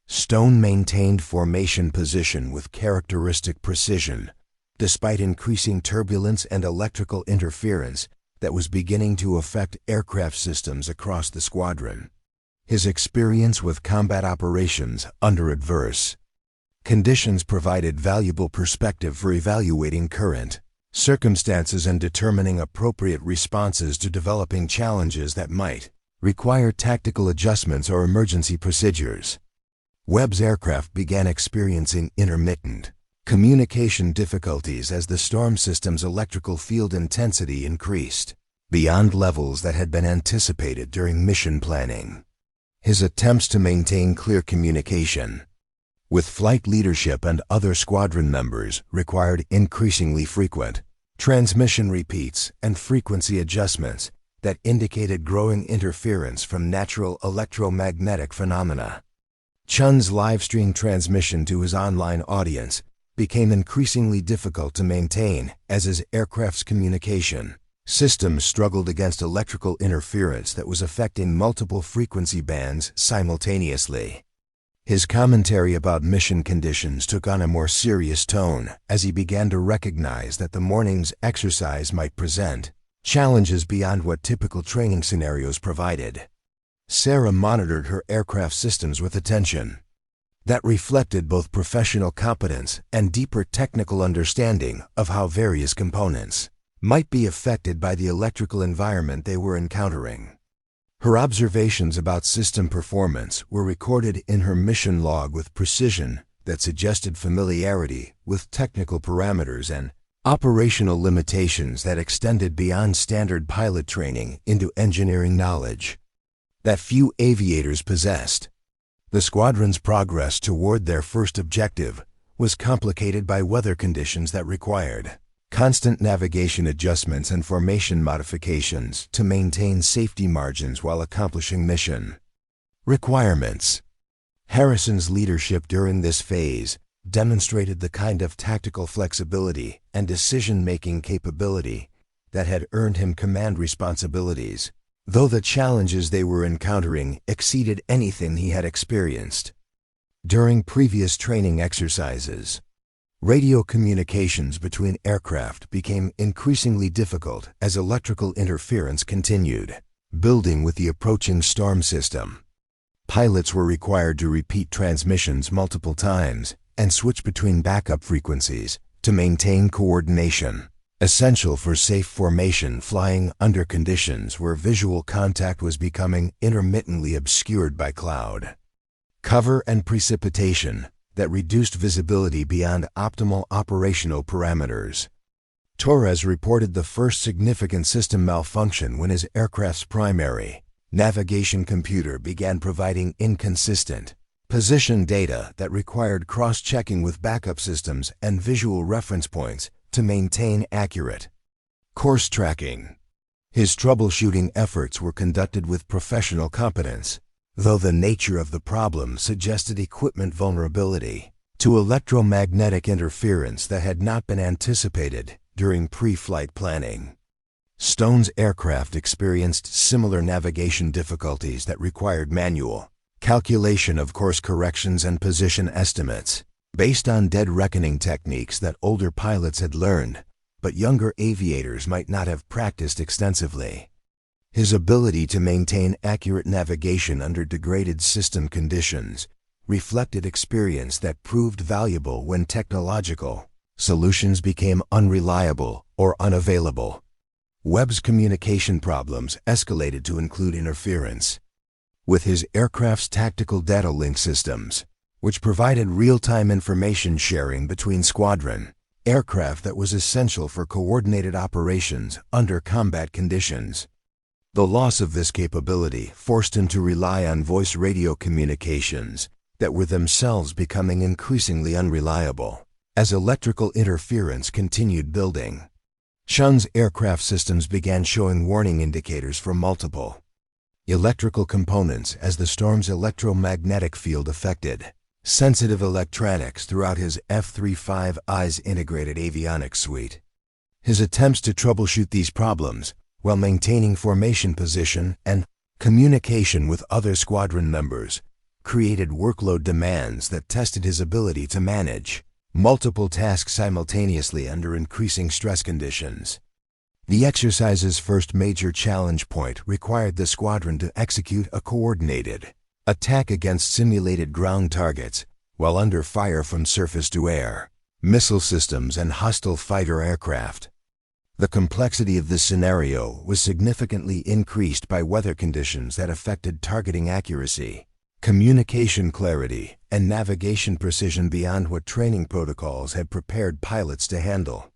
Stone maintained formation position with characteristic precision, despite increasing turbulence and electrical interference that was beginning to affect aircraft systems across the squadron. His experience with combat operations under adverse conditions provided valuable perspective for evaluating current circumstances and determining appropriate responses to developing challenges that might require tactical adjustments or emergency procedures. Webb's aircraft began experiencing intermittent communication difficulties as the storm system's electrical field intensity increased beyond levels that had been anticipated during mission planning. His attempts to maintain clear communication with flight leadership and other squadron members required increasingly frequent transmission repeats and frequency adjustments that indicated growing interference from natural electromagnetic phenomena. Chun's live-stream transmission to his online audience became increasingly difficult to maintain as his aircraft's communication systems struggled against electrical interference that was affecting multiple frequency bands simultaneously. His commentary about mission conditions took on a more serious tone as he began to recognize that the morning's exercise might present challenges beyond what typical training scenarios provided. Sarah monitored her aircraft systems with attention that reflected both professional competence and deeper technical understanding of how various components might be affected by the electrical environment they were encountering. Her observations about system performance were recorded in her mission log with precision that suggested familiarity with technical parameters and operational limitations that extended beyond standard pilot training into engineering knowledge that few aviators possessed. The squadron's progress toward their first objective was complicated by weather conditions that required constant navigation adjustments and formation modifications to maintain safety margins while accomplishing mission requirements. Harrison's leadership during this phase demonstrated the kind of tactical flexibility and decision-making capability that had earned him command responsibilities, though the challenges they were encountering exceeded anything he had experienced during previous training exercises. Radio communications between aircraft became increasingly difficult as electrical interference continued building with the approaching storm system. Pilots were required to repeat transmissions multiple times and switch between backup frequencies to maintain coordination, essential for safe formation flying under conditions where visual contact was becoming intermittently obscured by cloud cover and precipitation that reduced visibility beyond optimal operational parameters. Torres reported the first significant system malfunction when his aircraft's primary navigation computer began providing inconsistent position data that required cross-checking with backup systems and visual reference points to maintain accurate course tracking. His troubleshooting efforts were conducted with professional competence, though the nature of the problem suggested equipment vulnerability to electromagnetic interference that had not been anticipated during pre-flight planning. Stone's aircraft experienced similar navigation difficulties that required manual calculation of course corrections and position estimates based on dead reckoning techniques that older pilots had learned, but younger aviators might not have practiced extensively. His ability to maintain accurate navigation under degraded system conditions reflected experience that proved valuable when technological solutions became unreliable or unavailable. Webb's communication problems escalated to include interference with his aircraft's tactical data link systems, which provided real-time information sharing between squadron aircraft that was essential for coordinated operations under combat conditions. The loss of this capability forced him to rely on voice radio communications that were themselves becoming increasingly unreliable as electrical interference continued building. Chun's aircraft systems began showing warning indicators for multiple electrical components as the storm's electromagnetic field affected sensitive electronics throughout his F-35's integrated avionics suite. His attempts to troubleshoot these problems while maintaining formation position and communication with other squadron members created workload demands that tested his ability to manage multiple tasks simultaneously under increasing stress conditions. The exercise's first major challenge point required the squadron to execute a coordinated attack against simulated ground targets while under fire from surface-to-air, missile systems, and hostile fighter aircraft. The complexity of this scenario was significantly increased by weather conditions that affected targeting accuracy, communication clarity, and navigation precision beyond what training protocols had prepared pilots to handle.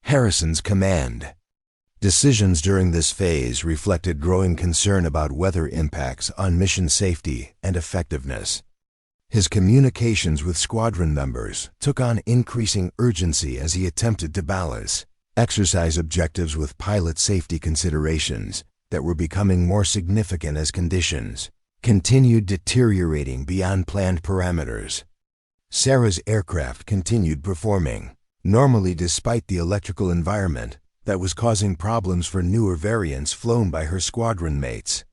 Harrison's command. Decisions during this phase reflected growing concern about weather impacts on mission safety and effectiveness. His communications with squadron members took on increasing urgency as he attempted to balance exercise objectives with pilot safety considerations that were becoming more significant as conditions continued deteriorating beyond planned parameters. Sarah's aircraft continued performing normally despite the electrical environment that was causing problems for newer variants flown by her squadron mates.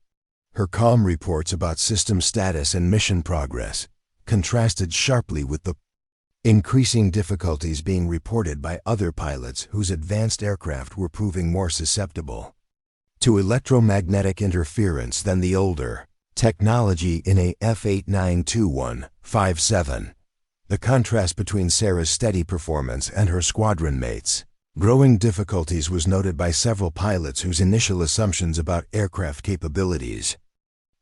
Her calm reports about system status and mission progress contrasted sharply with the increasing difficulties being reported by other pilots whose advanced aircraft were proving more susceptible to electromagnetic interference than the older technology in a F-8921-57. The contrast between Sarah's steady performance and her squadron mates' growing difficulties was noted by several pilots whose initial assumptions about aircraft capabilities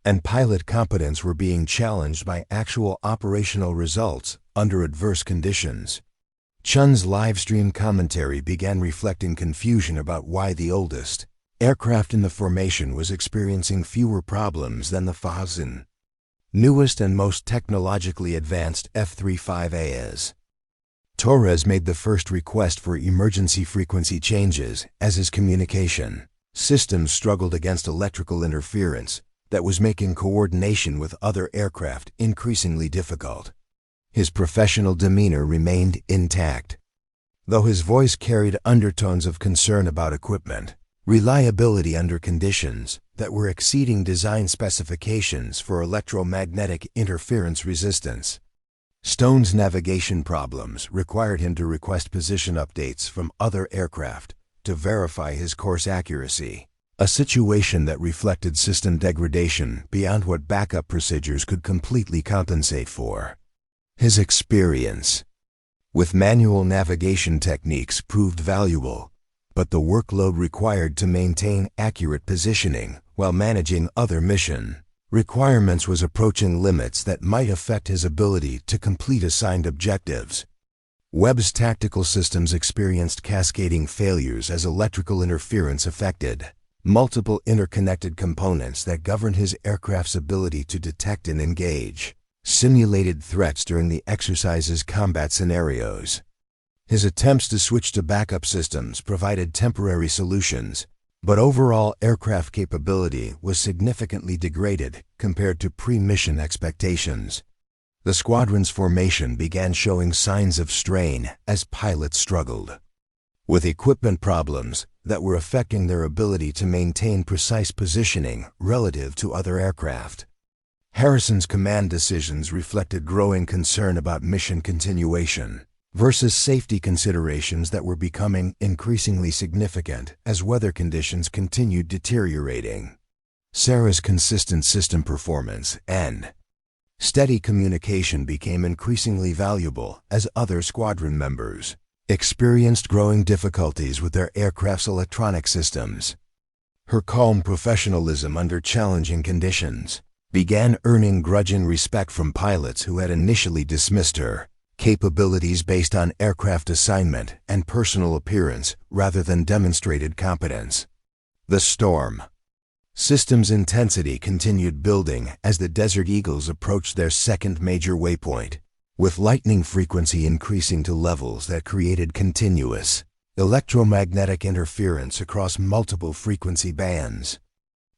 and pilot competence were being challenged by actual operational results under adverse conditions. Chun's livestream commentary began reflecting confusion about why the oldest aircraft in the formation was experiencing fewer problems than the F-35's newest and most technologically advanced F-35's. Torres made the first request for emergency frequency changes as his communication systems struggled against electrical interference that was making coordination with other aircraft increasingly difficult. His professional demeanor remained intact, though his voice carried undertones of concern about equipment reliability under conditions that were exceeding design specifications for electromagnetic interference resistance. Stone's navigation problems required him to request position updates from other aircraft to verify his course accuracy, a situation that reflected system degradation beyond what backup procedures could completely compensate for. His experience with manual navigation techniques proved valuable, but the workload required to maintain accurate positioning while managing other mission requirements was approaching limits that might affect his ability to complete assigned objectives. Webb's tactical systems experienced cascading failures as electrical interference affected multiple interconnected components that governed his aircraft's ability to detect and engage simulated threats during the exercise's combat scenarios. His attempts to switch to backup systems provided temporary solutions, but overall aircraft capability was significantly degraded compared to pre-mission expectations. The squadron's formation began showing signs of strain as pilots struggled with equipment problems that were affecting their ability to maintain precise positioning relative to other aircraft. Harrison's command decisions reflected growing concern about mission continuation versus safety considerations that were becoming increasingly significant as weather conditions continued deteriorating. Sarah's consistent system performance and steady communication became increasingly valuable as other squadron members experienced growing difficulties with their aircraft's electronic systems. Her calm professionalism under challenging conditions began earning grudging respect from pilots who had initially dismissed her capabilities based on aircraft assignment and personal appearance rather than demonstrated competence. The storm system's intensity continued building as the Desert Eagles approached their second major waypoint, with lightning frequency increasing to levels that created continuous electromagnetic interference across multiple frequency bands.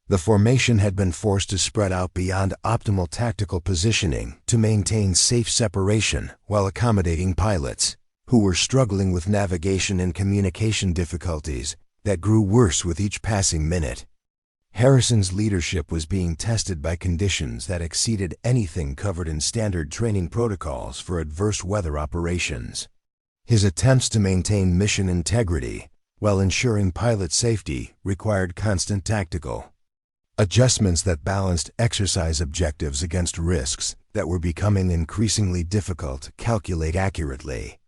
The formation had been forced to spread out beyond optimal tactical positioning to maintain safe separation while accommodating pilots who were struggling with navigation and communication difficulties that grew worse with each passing minute. Harrison's leadership was being tested by conditions that exceeded anything covered in standard training protocols for adverse weather operations. His attempts to maintain mission integrity while ensuring pilot safety required constant tactical Adjustments that balanced exercise objectives against risks that were becoming increasingly difficult to calculate accurately.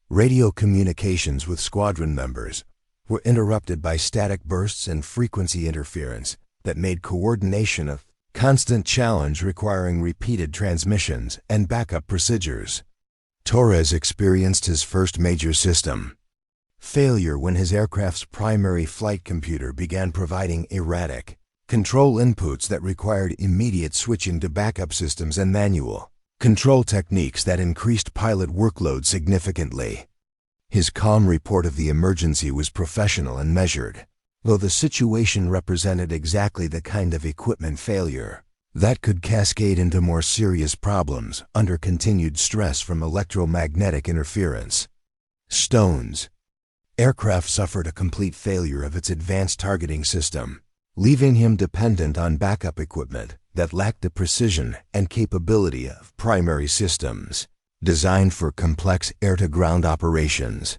Radio communications with squadron members were interrupted by static bursts and frequency interference that made coordination a constant challenge, requiring repeated transmissions and backup procedures. Torres experienced his first major system failure when his aircraft's primary flight computer began providing erratic control inputs that required immediate switching to backup systems and manual control techniques that increased pilot workload significantly. His calm report of the emergency was professional and measured, though the situation represented exactly the kind of equipment failure that could cascade into more serious problems under continued stress from electromagnetic interference. Stones. Aircraft suffered a complete failure of its advanced targeting system, leaving him dependent on backup equipment that lacked the precision and capability of primary systems designed for complex air-to-ground operations.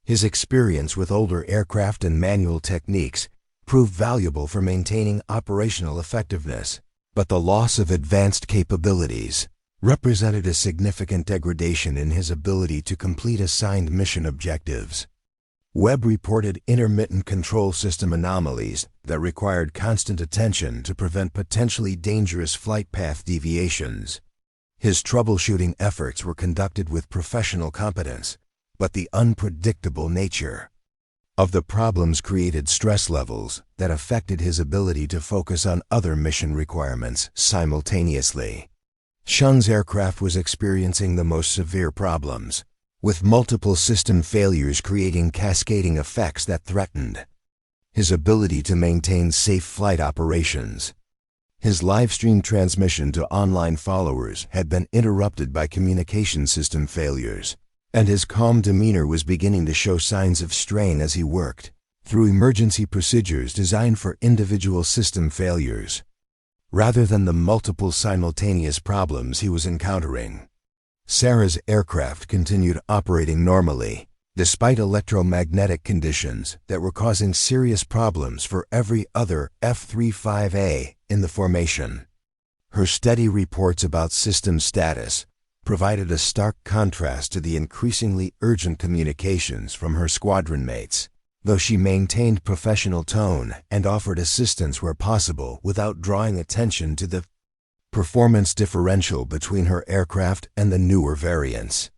His experience with older aircraft and manual techniques proved valuable for maintaining operational effectiveness, but the loss of advanced capabilities represented a significant degradation in his ability to complete assigned mission objectives. Webb reported intermittent control system anomalies that required constant attention to prevent potentially dangerous flight path deviations. His troubleshooting efforts were conducted with professional competence, but the unpredictable nature of the problems created stress levels that affected his ability to focus on other mission requirements simultaneously. Shung's aircraft was experiencing the most severe problems, with multiple system failures creating cascading effects that threatened his ability to maintain safe flight operations. His live stream transmission to online followers had been interrupted by communication system failures, and his calm demeanor was beginning to show signs of strain as he worked through emergency procedures designed for individual system failures, rather than the multiple simultaneous problems he was encountering. Sarah's aircraft continued operating normally, despite electromagnetic conditions that were causing serious problems for every other F-35A in the formation. Her steady reports about system status provided a stark contrast to the increasingly urgent communications from her squadron mates, though she maintained professional tone and offered assistance where possible without drawing attention to the performance differential between her aircraft and the newer variants.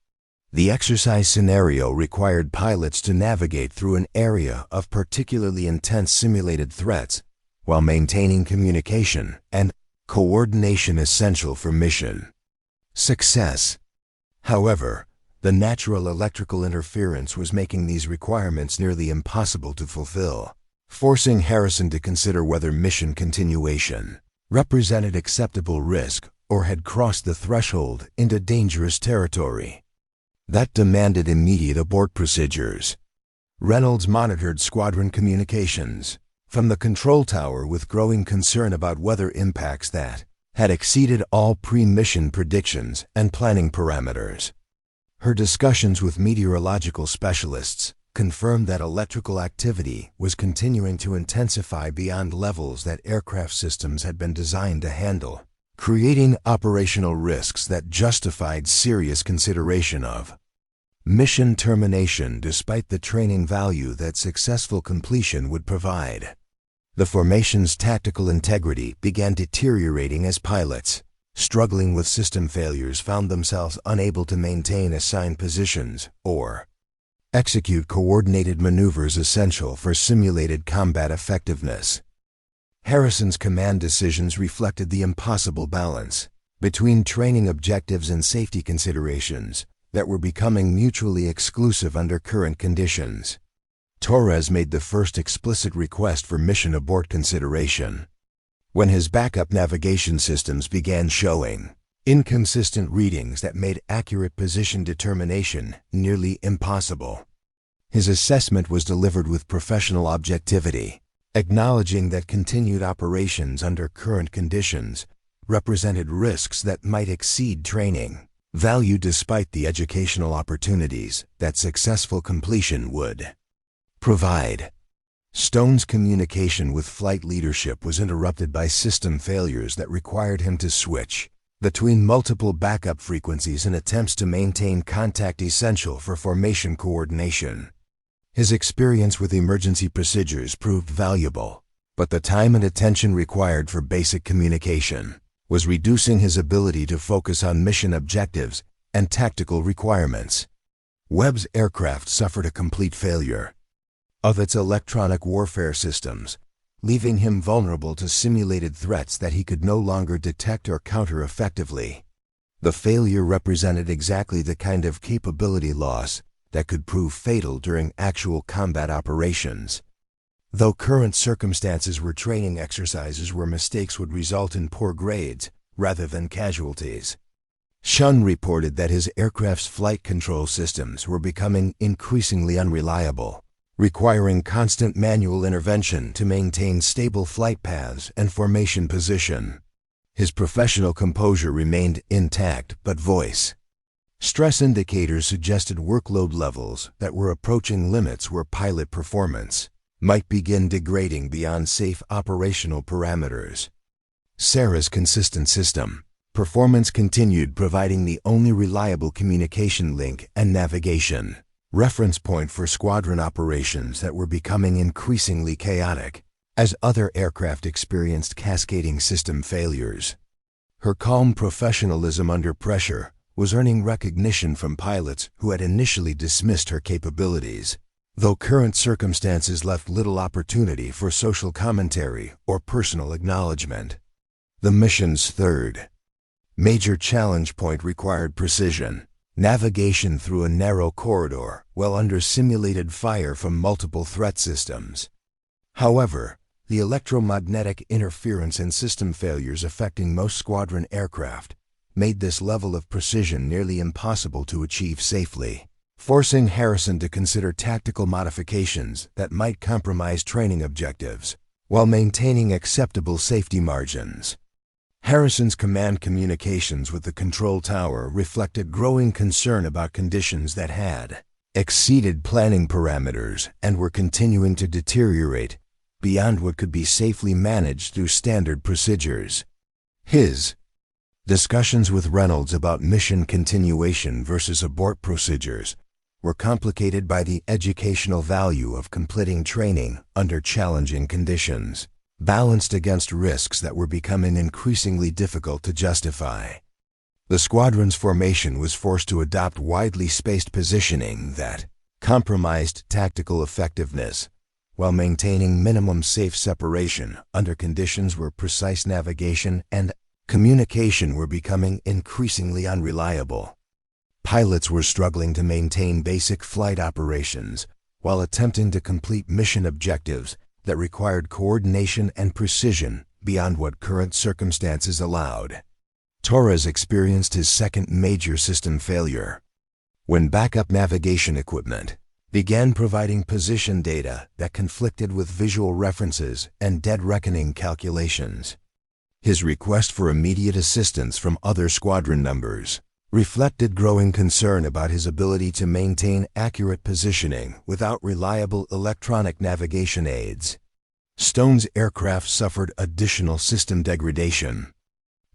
The exercise scenario required pilots to navigate through an area of particularly intense simulated threats while maintaining communication and coordination essential for mission success. However, the natural electrical interference was making these requirements nearly impossible to fulfill, forcing Harrison to consider whether mission continuation represented acceptable risk or had crossed the threshold into dangerous territory that demanded immediate abort procedures. Reynolds monitored squadron communications from the control tower with growing concern about weather impacts that had exceeded all pre-mission predictions and planning parameters. Her discussions with meteorological specialists confirmed that electrical activity was continuing to intensify beyond levels that aircraft systems had been designed to handle, creating operational risks that justified serious consideration of mission termination despite the training value that successful completion would provide. The formation's tactical integrity began deteriorating as pilots, struggling with system failures, found themselves unable to maintain assigned positions or execute coordinated maneuvers essential for simulated combat effectiveness. Harrison's command decisions reflected the impossible balance between training objectives and safety considerations that were becoming mutually exclusive under current conditions. Torres made the first explicit request for mission abort consideration when his backup navigation systems began showing inconsistent readings that made accurate position determination nearly impossible. His assessment was delivered with professional objectivity, acknowledging that continued operations under current conditions represented risks that might exceed training value despite the educational opportunities that successful completion would provide. Stone's communication with flight leadership was interrupted by system failures that required him to switch between multiple backup frequencies in attempts to maintain contact essential for formation coordination. His experience with emergency procedures proved valuable, but the time and attention required for basic communication was reducing his ability to focus on mission objectives and tactical requirements. Webb's aircraft suffered a complete failure of its electronic warfare systems, leaving him vulnerable to simulated threats that he could no longer detect or counter effectively. The failure represented exactly the kind of capability loss that could prove fatal during actual combat operations. Though current circumstances were training exercises where mistakes would result in poor grades rather than casualties. Shun reported that his aircraft's flight control systems were becoming increasingly unreliable, requiring constant manual intervention to maintain stable flight paths and formation position. His professional composure remained intact, but voice stress indicators suggested workload levels that were approaching limits where pilot performance might begin degrading beyond safe operational parameters. Sarah's consistent system performance continued providing the only reliable communication link and navigation reference point for squadron operations that were becoming increasingly chaotic as other aircraft experienced cascading system failures. Her calm professionalism under pressure was earning recognition from pilots who had initially dismissed her capabilities, though current circumstances left little opportunity for social commentary or personal acknowledgement. The mission's third major challenge point required precision navigation through a narrow corridor while under simulated fire from multiple threat systems. However, the electromagnetic interference and system failures affecting most squadron aircraft made this level of precision nearly impossible to achieve safely, forcing Harrison to consider tactical modifications that might compromise training objectives while maintaining acceptable safety margins. Harrison's command communications with the control tower reflected growing concern about conditions that had exceeded planning parameters and were continuing to deteriorate beyond what could be safely managed through standard procedures. His discussions with Reynolds about mission continuation versus abort procedures were complicated by the educational value of completing training under challenging conditions, balanced against risks that were becoming increasingly difficult to justify. The squadron's formation was forced to adopt widely spaced positioning that compromised tactical effectiveness, while maintaining minimum safe separation under conditions where precise navigation and communication were becoming increasingly unreliable. Pilots were struggling to maintain basic flight operations while attempting to complete mission objectives that required coordination and precision beyond what current circumstances allowed. Torres experienced his second major system failure when backup navigation equipment began providing position data that conflicted with visual references and dead reckoning calculations. His request for immediate assistance from other squadron numbers reflected growing concern about his ability to maintain accurate positioning without reliable electronic navigation aids. Stone's aircraft suffered additional system degradation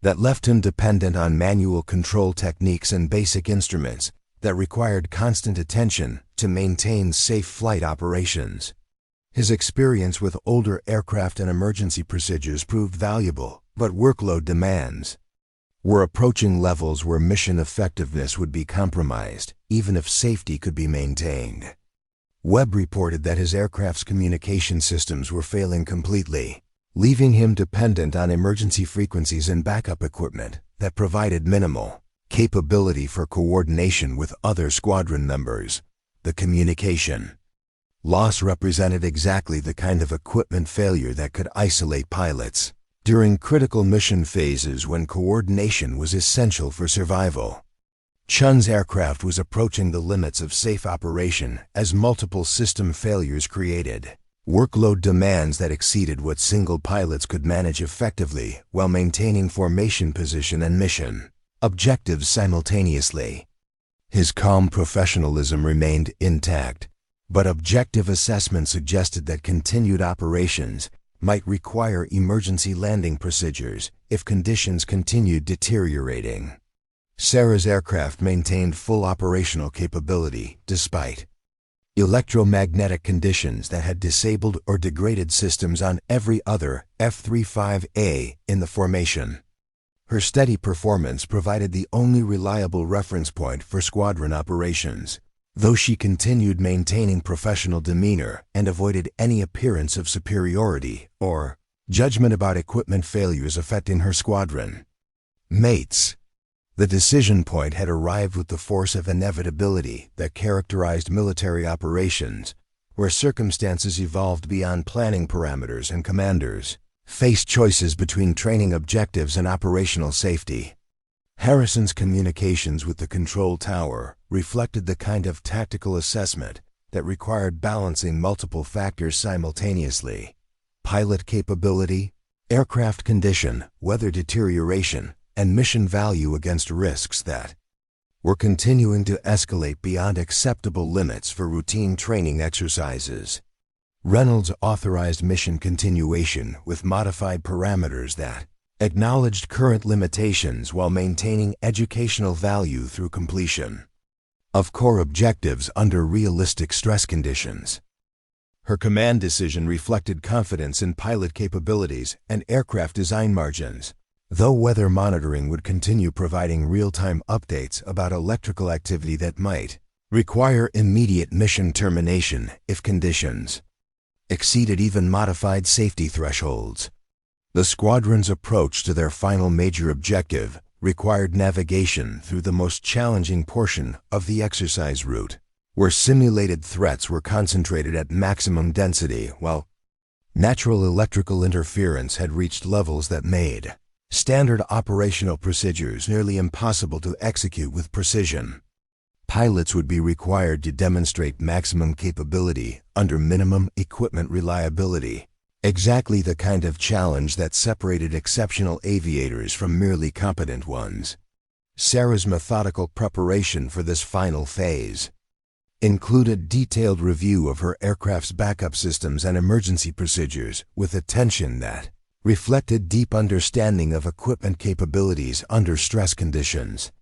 that left him dependent on manual control techniques and basic instruments that required constant attention to maintain safe flight operations. His experience with older aircraft and emergency procedures proved valuable, but workload demands were approaching levels where mission effectiveness would be compromised, even if safety could be maintained. Webb reported that his aircraft's communication systems were failing completely, leaving him dependent on emergency frequencies and backup equipment that provided minimal capability for coordination with other squadron members. The communication loss represented exactly the kind of equipment failure that could isolate pilots during critical mission phases when coordination was essential for survival. Chun's aircraft was approaching the limits of safe operation as multiple system failures created workload demands that exceeded what single pilots could manage effectively while maintaining formation position and mission objectives simultaneously. His calm professionalism remained intact, But objective assessment suggested that continued operations might require emergency landing procedures if conditions continued deteriorating. Sarah's aircraft maintained full operational capability despite electromagnetic conditions that had disabled or degraded systems on every other F-35A in the formation. Her steady performance provided the only reliable reference point for squadron operations, though she continued maintaining professional demeanor and avoided any appearance of superiority or judgment about equipment failures affecting her squadron mates. The decision point had arrived with the force of inevitability that characterized military operations, where circumstances evolved beyond planning parameters and commanders faced choices between training objectives and operational safety. Harrison's communications with the control tower reflected the kind of tactical assessment that required balancing multiple factors simultaneously: pilot capability, aircraft condition, weather deterioration, and mission value against risks that were continuing to escalate beyond acceptable limits for routine training exercises. Reynolds authorized mission continuation with modified parameters that acknowledged current limitations while maintaining educational value through completion of core objectives under realistic stress conditions. Her command decision reflected confidence in pilot capabilities and aircraft design margins, though weather monitoring would continue providing real-time updates about electrical activity that might require immediate mission termination if conditions exceeded even modified safety thresholds. The squadron's approach to their final major objective required navigation through the most challenging portion of the exercise route, where simulated threats were concentrated at maximum density while natural electrical interference had reached levels that made standard operational procedures nearly impossible to execute with precision. Pilots would be required to demonstrate maximum capability under minimum equipment reliability, exactly the kind of challenge that separated exceptional aviators from merely competent ones. Sarah's methodical preparation for this final phase included detailed review of her aircraft's backup systems and emergency procedures with attention that reflected deep understanding of equipment capabilities under stress conditions.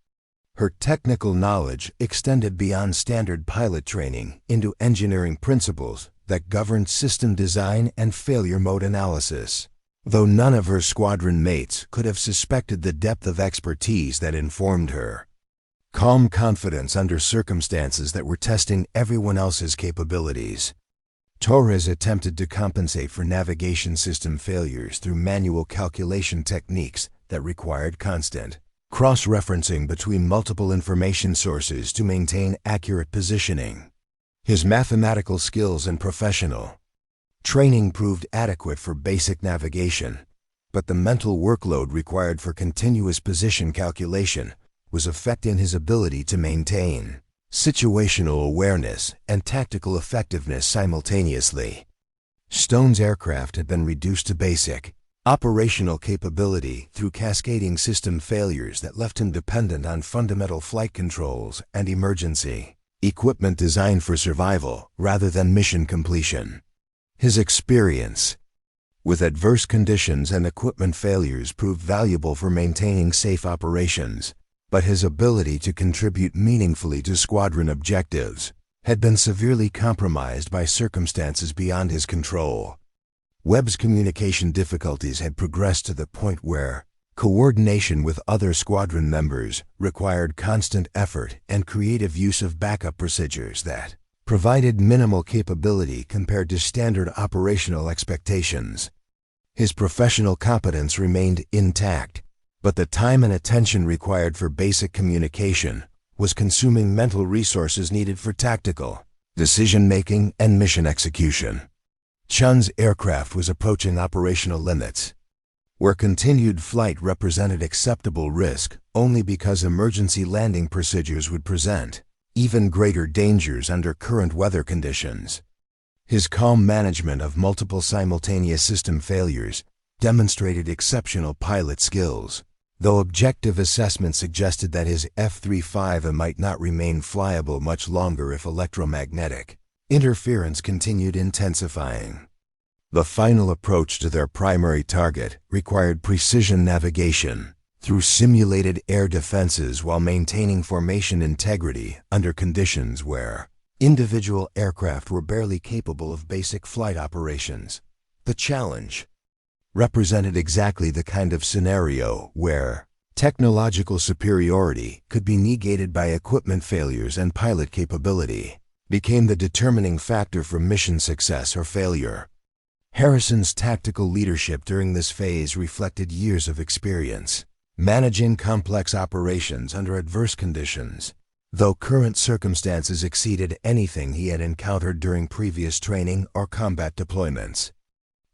Her technical knowledge extended beyond standard pilot training into engineering principles that governed system design and failure mode analysis, though none of her squadron mates could have suspected the depth of expertise that informed her calm confidence under circumstances that were testing everyone else's capabilities. Torres attempted to compensate for navigation system failures through manual calculation techniques that required constant cross-referencing between multiple information sources to maintain accurate positioning. His mathematical skills and professional training proved adequate for basic navigation, but the mental workload required for continuous position calculation was affecting his ability to maintain situational awareness and tactical effectiveness simultaneously. Stone's aircraft had been reduced to basic operational capability through cascading system failures that left him dependent on fundamental flight controls and emergency equipment designed for survival rather than mission completion. His experience with adverse conditions and equipment failures proved valuable for maintaining safe operations, but his ability to contribute meaningfully to squadron objectives had been severely compromised by circumstances beyond his control. Webb's communication difficulties had progressed to the point where coordination with other squadron members required constant effort and creative use of backup procedures that provided minimal capability compared to standard operational expectations. His professional competence remained intact, but the time and attention required for basic communication was consuming mental resources needed for tactical decision-making and mission execution. Chun's aircraft was approaching operational limits, where continued flight represented acceptable risk only because emergency landing procedures would present even greater dangers under current weather conditions. His calm management of multiple simultaneous system failures demonstrated exceptional pilot skills, though objective assessment suggested that his F-35 might not remain flyable much longer if electromagnetic Interference continued intensifying. The final approach to their primary target required precision navigation through simulated air defenses while maintaining formation integrity under conditions where individual aircraft were barely capable of basic flight operations. The challenge represented exactly the kind of scenario where technological superiority could be negated by equipment failures and pilot capability became the determining factor for mission success or failure. Harrison's tactical leadership during this phase reflected years of experience managing complex operations under adverse conditions, though current circumstances exceeded anything he had encountered during previous training or combat deployments.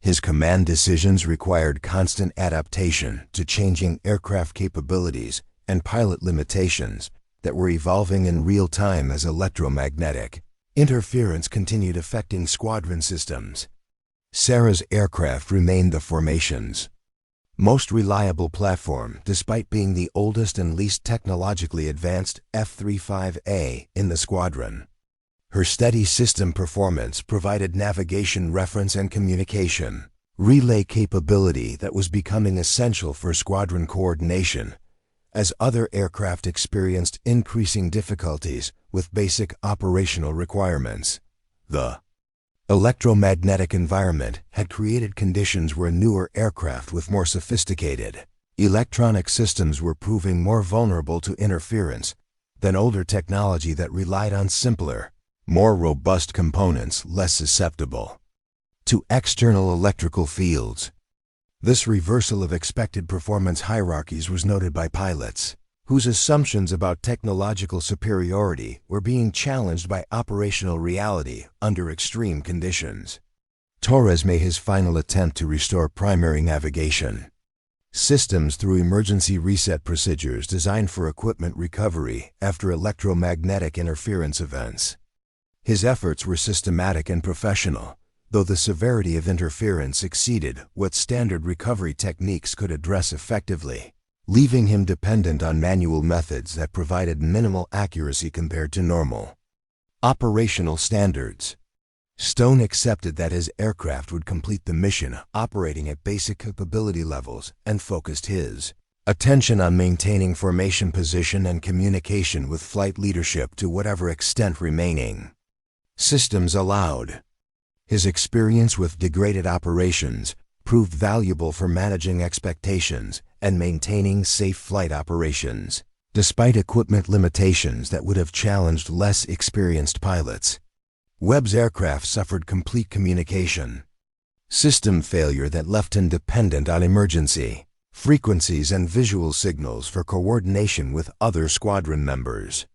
His command decisions required constant adaptation to changing aircraft capabilities and pilot limitations that were evolving in real time as electromagnetic interference continued affecting squadron systems. Sarah's aircraft remained the formation's most reliable platform despite being the oldest and least technologically advanced F-35A in the squadron. Her steady system performance provided navigation reference and communication relay capability that was becoming essential for squadron coordination as other aircraft experienced increasing difficulties with basic operational requirements. The electromagnetic environment had created conditions where newer aircraft with more sophisticated electronic systems were proving more vulnerable to interference than older technology that relied on simpler, more robust components less susceptible to external electrical fields. This reversal of expected performance hierarchies was noted by pilots, whose assumptions about technological superiority were being challenged by operational reality under extreme conditions. Torres made his final attempt to restore primary navigation systems through emergency reset procedures designed for equipment recovery after electromagnetic interference events. His efforts were systematic and professional, though the severity of interference exceeded what standard recovery techniques could address effectively, leaving him dependent on manual methods that provided minimal accuracy compared to normal operational standards. Stone accepted that his aircraft would complete the mission operating at basic capability levels and focused his attention on maintaining formation position and communication with flight leadership to whatever extent remaining systems allowed. His experience with degraded operations proved valuable for managing expectations and maintaining safe flight operations, despite equipment limitations that would have challenged less experienced pilots. Webb's aircraft suffered complete communication system failure that left him dependent on emergency frequencies and visual signals for coordination with other squadron members.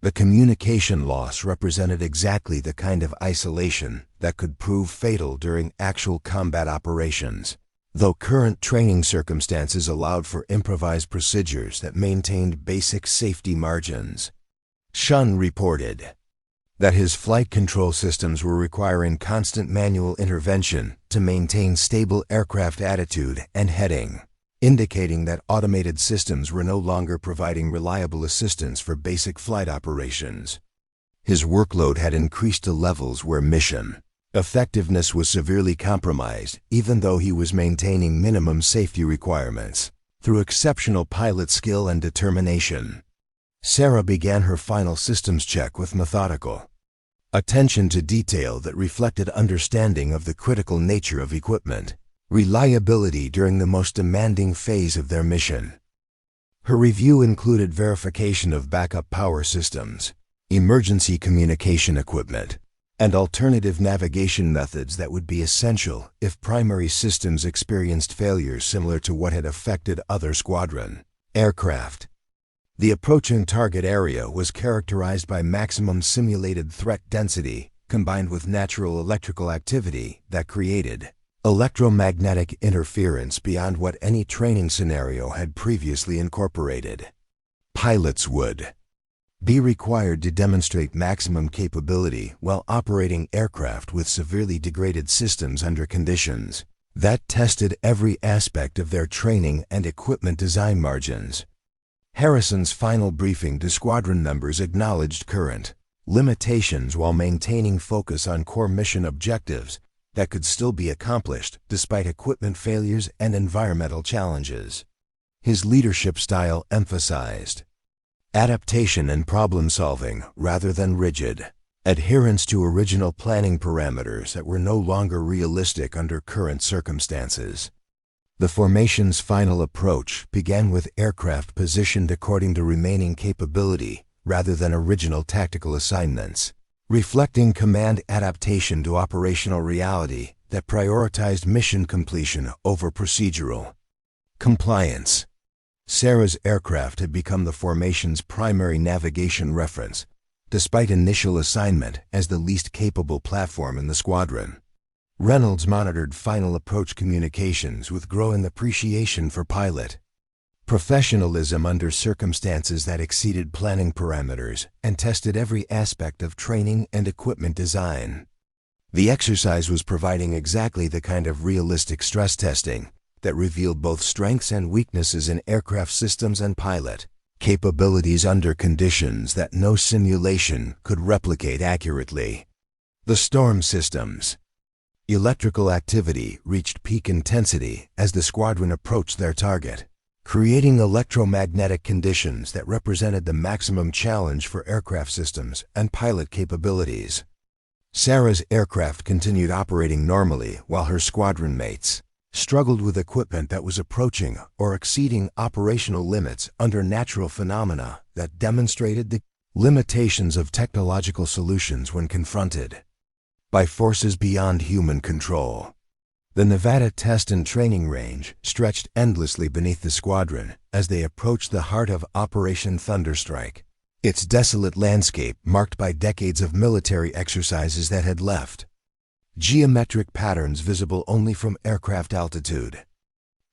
The communication loss represented exactly the kind of isolation that could prove fatal during actual combat operations, though current training circumstances allowed for improvised procedures that maintained basic safety margins. Shun reported that his flight control systems were requiring constant manual intervention to maintain stable aircraft attitude and heading, indicating that automated systems were no longer providing reliable assistance for basic flight operations. His workload had increased to levels where mission effectiveness was severely compromised, even though he was maintaining minimum safety requirements through exceptional pilot skill and determination. Sarah began her final systems check with methodical attention to detail that reflected understanding of the critical nature of equipment reliability during the most demanding phase of their mission. Her review included verification of backup power systems, emergency communication equipment, and alternative navigation methods that would be essential if primary systems experienced failures similar to what had affected other squadron aircraft. The approaching target area was characterized by maximum simulated threat density combined with natural electrical activity that created electromagnetic interference beyond what any training scenario had previously incorporated. Pilots would be required to demonstrate maximum capability while operating aircraft with severely degraded systems under conditions that tested every aspect of their training and equipment design margins. Harrison's final briefing to squadron members acknowledged current limitations while maintaining focus on core mission objectives that could still be accomplished despite equipment failures and environmental challenges. His leadership style emphasized adaptation and problem-solving rather than rigid adherence to original planning parameters that were no longer realistic under current circumstances. The formation's final approach began with aircraft positioned according to remaining capability rather than original tactical assignments, reflecting command adaptation to operational reality that prioritized mission completion over procedural compliance. Sarah's aircraft had become the formation's primary navigation reference, despite initial assignment as the least capable platform in the squadron. Reynolds monitored final approach communications with growing appreciation for pilot professionalism under circumstances that exceeded planning parameters and tested every aspect of training and equipment design. The exercise was providing exactly the kind of realistic stress testing that revealed both strengths and weaknesses in aircraft systems and pilot capabilities under conditions that no simulation could replicate accurately. The storm systems. Electrical activity reached peak intensity as the squadron approached their target, creating electromagnetic conditions that represented the maximum challenge for aircraft systems and pilot capabilities. Sarah's aircraft continued operating normally while her squadron mates struggled with equipment that was approaching or exceeding operational limits under natural phenomena that demonstrated the limitations of technological solutions when confronted by forces beyond human control. The Nevada test and training range stretched endlessly beneath the squadron as they approached the heart of Operation Thunderstrike, its desolate landscape marked by decades of military exercises that had left geometric patterns visible only from aircraft altitude.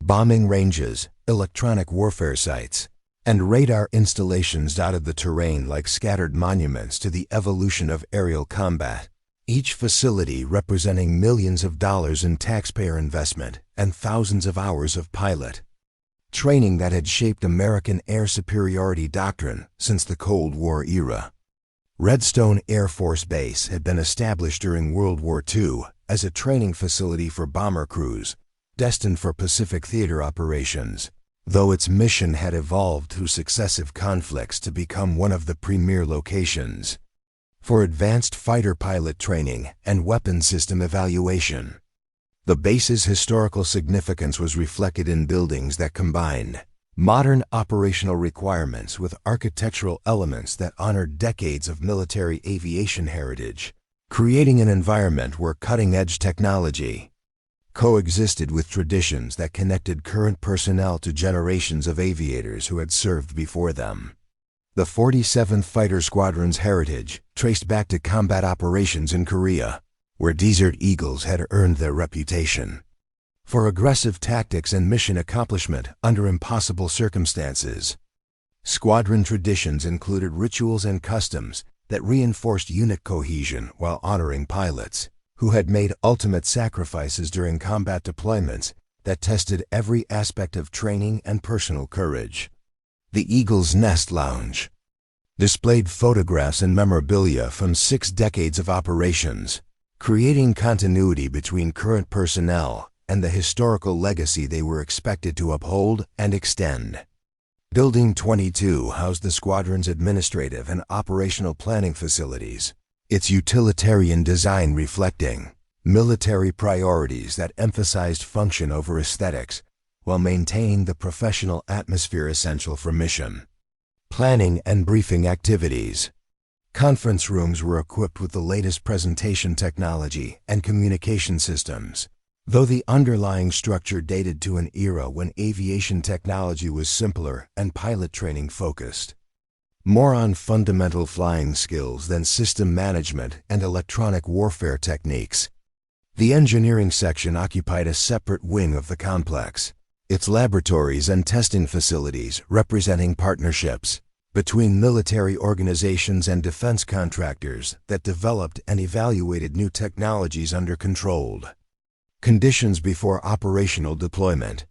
Bombing ranges, electronic warfare sites, and radar installations dotted the terrain like scattered monuments to the evolution of aerial combat, each facility representing millions of dollars in taxpayer investment and thousands of hours of pilot training that had shaped American air superiority doctrine since the Cold War era. Redstone Air Force Base had been established during World War II as a training facility for bomber crews, destined for Pacific theater operations, though its mission had evolved through successive conflicts to become one of the premier locations for advanced fighter pilot training and weapon system evaluation. The base's historical significance was reflected in buildings that combined modern operational requirements with architectural elements that honored decades of military aviation heritage, creating an environment where cutting-edge technology coexisted with traditions that connected current personnel to generations of aviators who had served before them. The 47th Fighter Squadron's heritage traced back to combat operations in Korea, where Desert Eagles had earned their reputation for aggressive tactics and mission accomplishment under impossible circumstances. Squadron traditions included rituals and customs that reinforced unit cohesion while honoring pilots who had made ultimate sacrifices during combat deployments that tested every aspect of training and personal courage. The Eagle's Nest Lounge displayed photographs and memorabilia from 6 decades of operations, creating continuity between current personnel and the historical legacy they were expected to uphold and extend. Building 22 housed the squadron's administrative and operational planning facilities, its utilitarian design reflecting military priorities that emphasized function over aesthetics while maintaining the professional atmosphere essential for mission planning and briefing activities. Conference rooms were equipped with the latest presentation technology and communication systems, though the underlying structure dated to an era when aviation technology was simpler and pilot training focused more on fundamental flying skills than system management and electronic warfare techniques. The engineering section occupied a separate wing of the complex, its laboratories and testing facilities representing partnerships between military organizations and defense contractors that developed and evaluated new technologies under controlled conditions before operational deployment.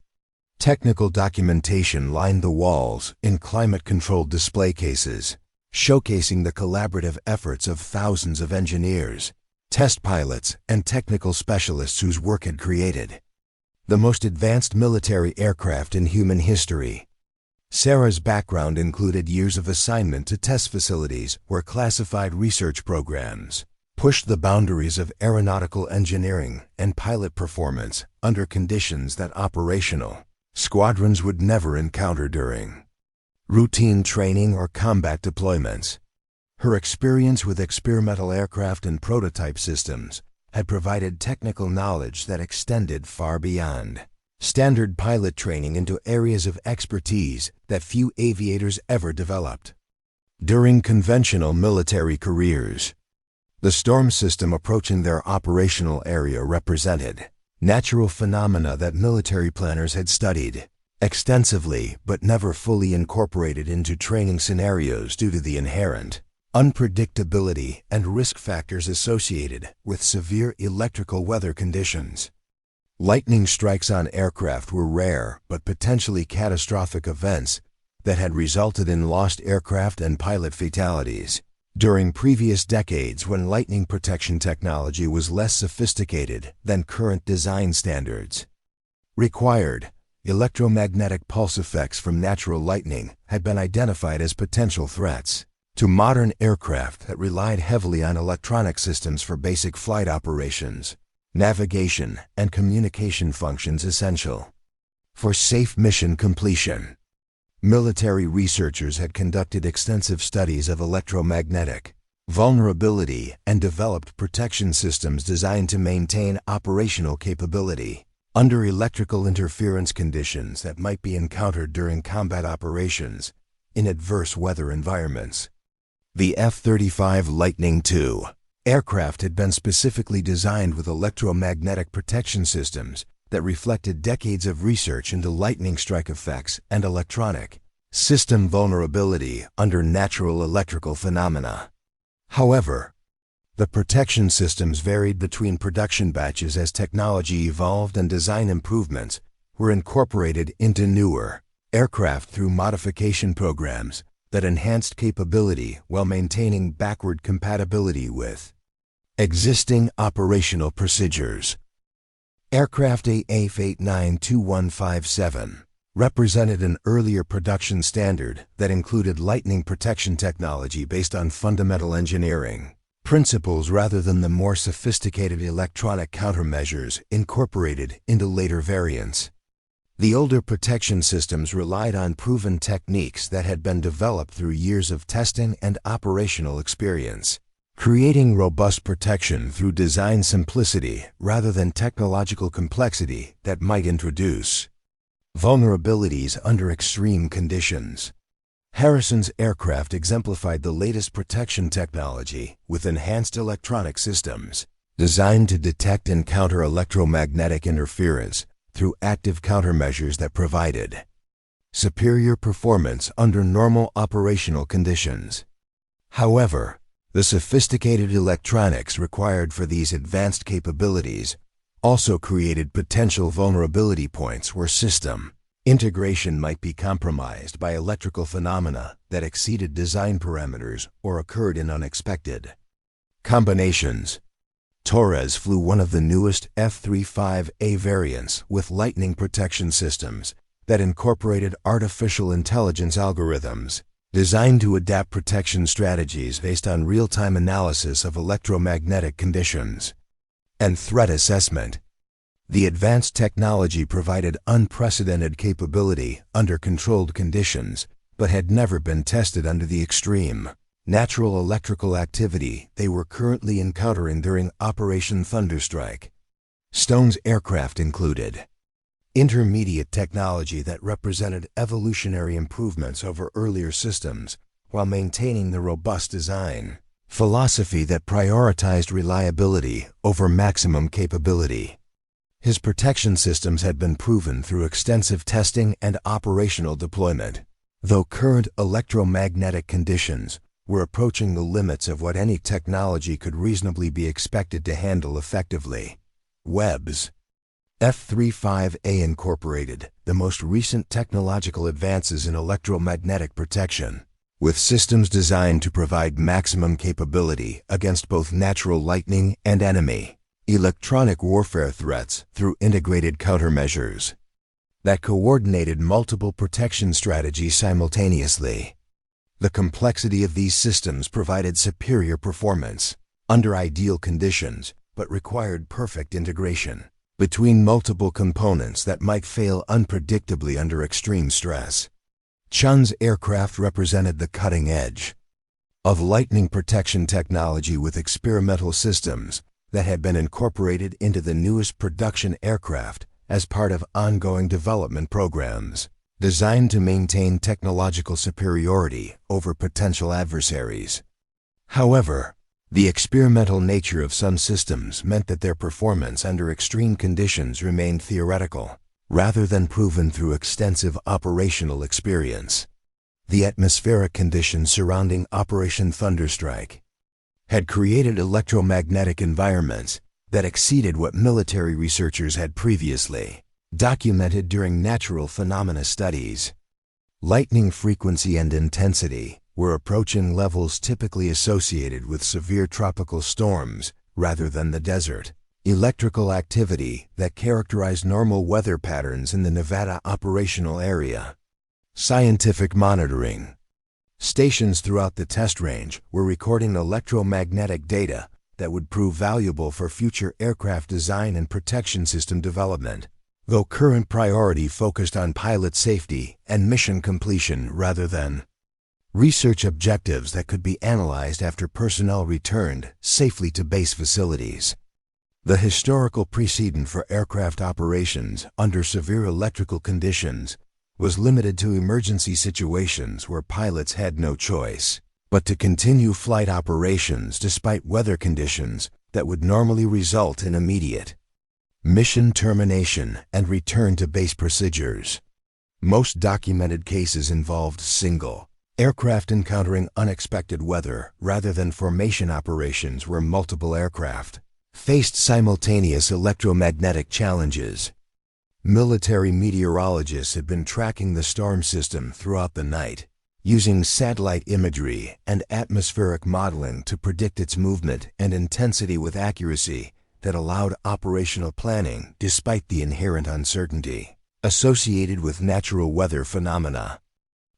Technical documentation lined the walls in climate-controlled display cases, showcasing the collaborative efforts of thousands of engineers, test pilots, and technical specialists whose work had created the most advanced military aircraft in human history. Sarah's background included years of assignment to test facilities where classified research programs pushed the boundaries of aeronautical engineering and pilot performance under conditions that operational squadrons would never encounter during routine training or combat deployments. Her experience with experimental aircraft and prototype systems had provided technical knowledge that extended far beyond standard pilot training into areas of expertise that few aviators ever developed. During conventional military careers, the storm system approaching their operational area represented natural phenomena that military planners had studied extensively but never fully incorporated into training scenarios due to the inherent unpredictability and risk factors associated with severe electrical weather conditions. Lightning strikes on aircraft were rare but potentially catastrophic events that had resulted in lost aircraft and pilot fatalities. During previous decades, when lightning protection technology was less sophisticated than current design standards required, electromagnetic pulse effects from natural lightning had been identified as potential threats to modern aircraft that relied heavily on electronic systems for basic flight operations, navigation, and communication functions essential for safe mission completion. Military researchers had conducted extensive studies of electromagnetic vulnerability and developed protection systems designed to maintain operational capability under electrical interference conditions that might be encountered during combat operations in adverse weather environments. The F-35 Lightning II aircraft had been specifically designed with electromagnetic protection systems that reflected decades of research into lightning strike effects and electronic system vulnerability under natural electrical phenomena. However, the protection systems varied between production batches as technology evolved and design improvements were incorporated into newer aircraft through modification programs that enhanced capability while maintaining backward compatibility with existing operational procedures. Aircraft AF-892157 represented an earlier production standard that included lightning protection technology based on fundamental engineering principles rather than the more sophisticated electronic countermeasures incorporated into later variants. The older protection systems relied on proven techniques that had been developed through years of testing and operational experience, creating robust protection through design simplicity rather than technological complexity that might introduce vulnerabilities under extreme conditions. Harrison's aircraft exemplified the latest protection technology with enhanced electronic systems designed to detect and counter electromagnetic interference through active countermeasures that provided superior performance under normal operational conditions. However, the sophisticated electronics required for these advanced capabilities also created potential vulnerability points where system integration might be compromised by electrical phenomena that exceeded design parameters or occurred in unexpected combinations. Torres flew one of the newest F-35A variants with lightning protection systems that incorporated artificial intelligence algorithms designed to adapt protection strategies based on real-time analysis of electromagnetic conditions and threat assessment. The advanced technology provided unprecedented capability under controlled conditions, but had never been tested under the extreme natural electrical activity they were currently encountering during Operation Thunderstrike. Stone's aircraft included intermediate technology that represented evolutionary improvements over earlier systems while maintaining the robust design philosophy that prioritized reliability over maximum capability. His protection systems had been proven through extensive testing and operational deployment, though current electromagnetic conditions were approaching the limits of what any technology could reasonably be expected to handle effectively. Webb's F-35A incorporated the most recent technological advances in electromagnetic protection, with systems designed to provide maximum capability against both natural lightning and enemy electronic warfare threats through integrated countermeasures that coordinated multiple protection strategies simultaneously. The complexity of these systems provided superior performance under ideal conditions, but required perfect integration between multiple components that might fail unpredictably under extreme stress. Chun's aircraft represented the cutting edge of lightning protection technology with experimental systems that had been incorporated into the newest production aircraft as part of ongoing development programs designed to maintain technological superiority over potential adversaries. However, the experimental nature of some systems meant that their performance under extreme conditions remained theoretical, rather than proven through extensive operational experience. The atmospheric conditions surrounding Operation Thunderstrike had created electromagnetic environments that exceeded what military researchers had previously documented during natural phenomena studies. Lightning frequency and intensity were approaching levels typically associated with severe tropical storms rather than the desert. Electrical activity that characterized normal weather patterns in the Nevada operational area. Scientific monitoring. Stations throughout the test range were recording electromagnetic data that would prove valuable for future aircraft design and protection system development, though current priority focused on pilot safety and mission completion rather than research objectives that could be analyzed after personnel returned safely to base facilities. The historical precedent for aircraft operations under severe electrical conditions was limited to emergency situations where pilots had no choice but to continue flight operations despite weather conditions that would normally result in immediate mission termination and return to base procedures. Most documented cases involved single aircraft encountering unexpected weather rather than formation operations where multiple aircraft faced simultaneous electromagnetic challenges. Military meteorologists had been tracking the storm system throughout the night, using satellite imagery and atmospheric modeling to predict its movement and intensity with accuracy that allowed operational planning despite the inherent uncertainty associated with natural weather phenomena.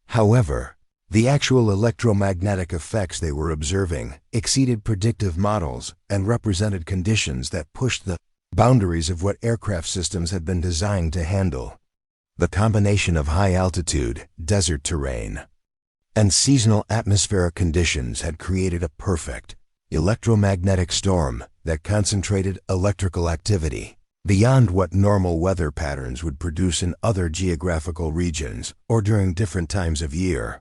However, the actual electromagnetic effects they were observing exceeded predictive models and represented conditions that pushed the boundaries of what aircraft systems had been designed to handle. The combination of high-altitude, desert terrain, and seasonal atmospheric conditions had created a perfect electromagnetic storm that concentrated electrical activity beyond what normal weather patterns would produce in other geographical regions or during different times of year.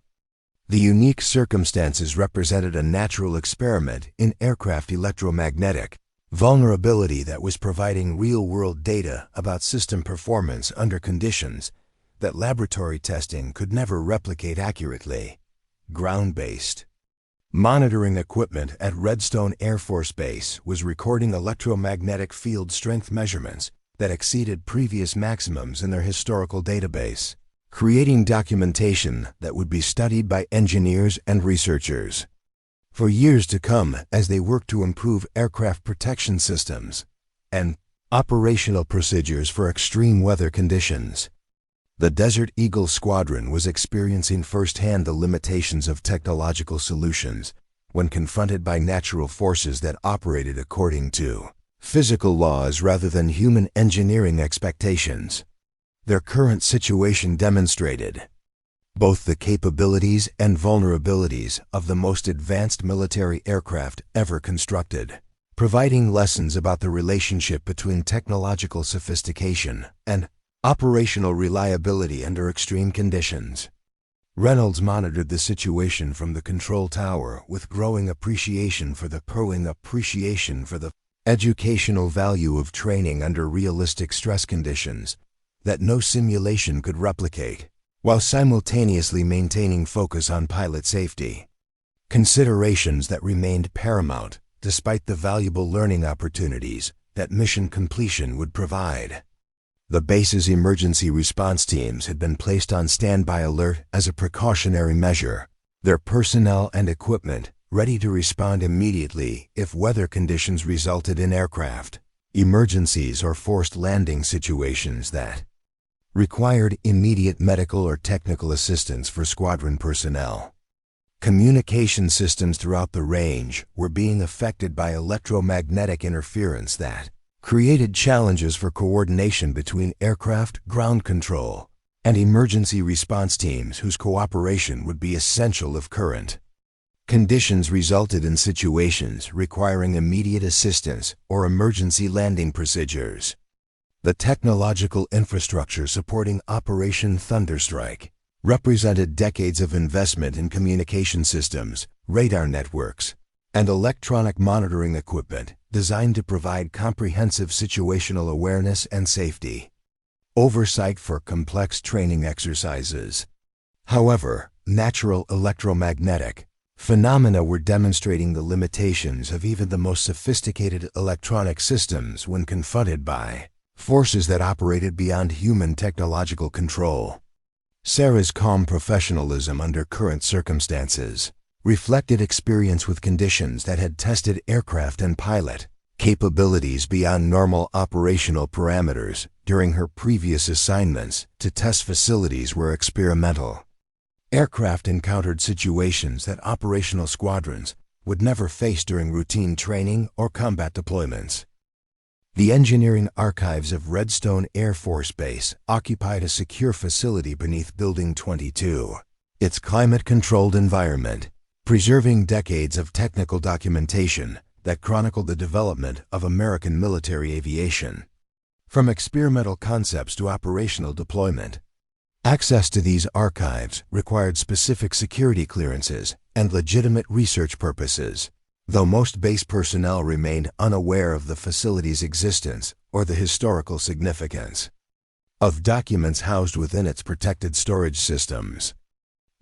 The unique circumstances represented a natural experiment in aircraft electromagnetic vulnerability that was providing real-world data about system performance under conditions that laboratory testing could never replicate accurately. Ground-based monitoring equipment at Redstone Air Force Base was recording electromagnetic field strength measurements that exceeded previous maximums in their historical database, creating documentation that would be studied by engineers and researchers for years to come as they work to improve aircraft protection systems and operational procedures for extreme weather conditions. The Desert Eagle Squadron was experiencing firsthand the limitations of technological solutions when confronted by natural forces that operated according to physical laws rather than human engineering expectations. Their current situation demonstrated both the capabilities and vulnerabilities of the most advanced military aircraft ever constructed, providing lessons about the relationship between technological sophistication and operational reliability under extreme conditions. Reynolds monitored the situation from the control tower with growing appreciation for the educational value of training under realistic stress conditions that no simulation could replicate, while simultaneously maintaining focus on pilot safety. Considerations that remained paramount despite the valuable learning opportunities that mission completion would provide. The base's emergency response teams had been placed on standby alert as a precautionary measure. their personnel and equipment ready to respond immediately if weather conditions resulted in aircraft emergencies or forced landing situations that required immediate medical or technical assistance for squadron personnel. Communication systems throughout the range were being affected by electromagnetic interference that created challenges for coordination between aircraft ground control and emergency response teams whose cooperation would be essential if current conditions resulted in situations requiring immediate assistance or emergency landing procedures. The technological infrastructure supporting Operation Thunderstrike represented decades of investment in communication systems, radar networks, and electronic monitoring equipment designed to provide comprehensive situational awareness and safety. Oversight for complex training exercises. However, natural electromagnetic phenomena were demonstrating the limitations of even the most sophisticated electronic systems when confronted by forces that operated beyond human technological control. Sarah's calm professionalism under current circumstances reflected experience with conditions that had tested aircraft and pilot capabilities beyond normal operational parameters during her previous assignments to test facilities where experimental aircraft encountered situations that operational squadrons would never face during routine training or combat deployments. The engineering archives of Redstone Air Force Base occupied a secure facility beneath Building 22. Its climate-controlled environment, preserving decades of technical documentation that chronicled the development of American military aviation. From experimental concepts to operational deployment, access to these archives required specific security clearances and legitimate research purposes, though most base personnel remained unaware of the facility's existence or the historical significance of documents housed within its protected storage systems.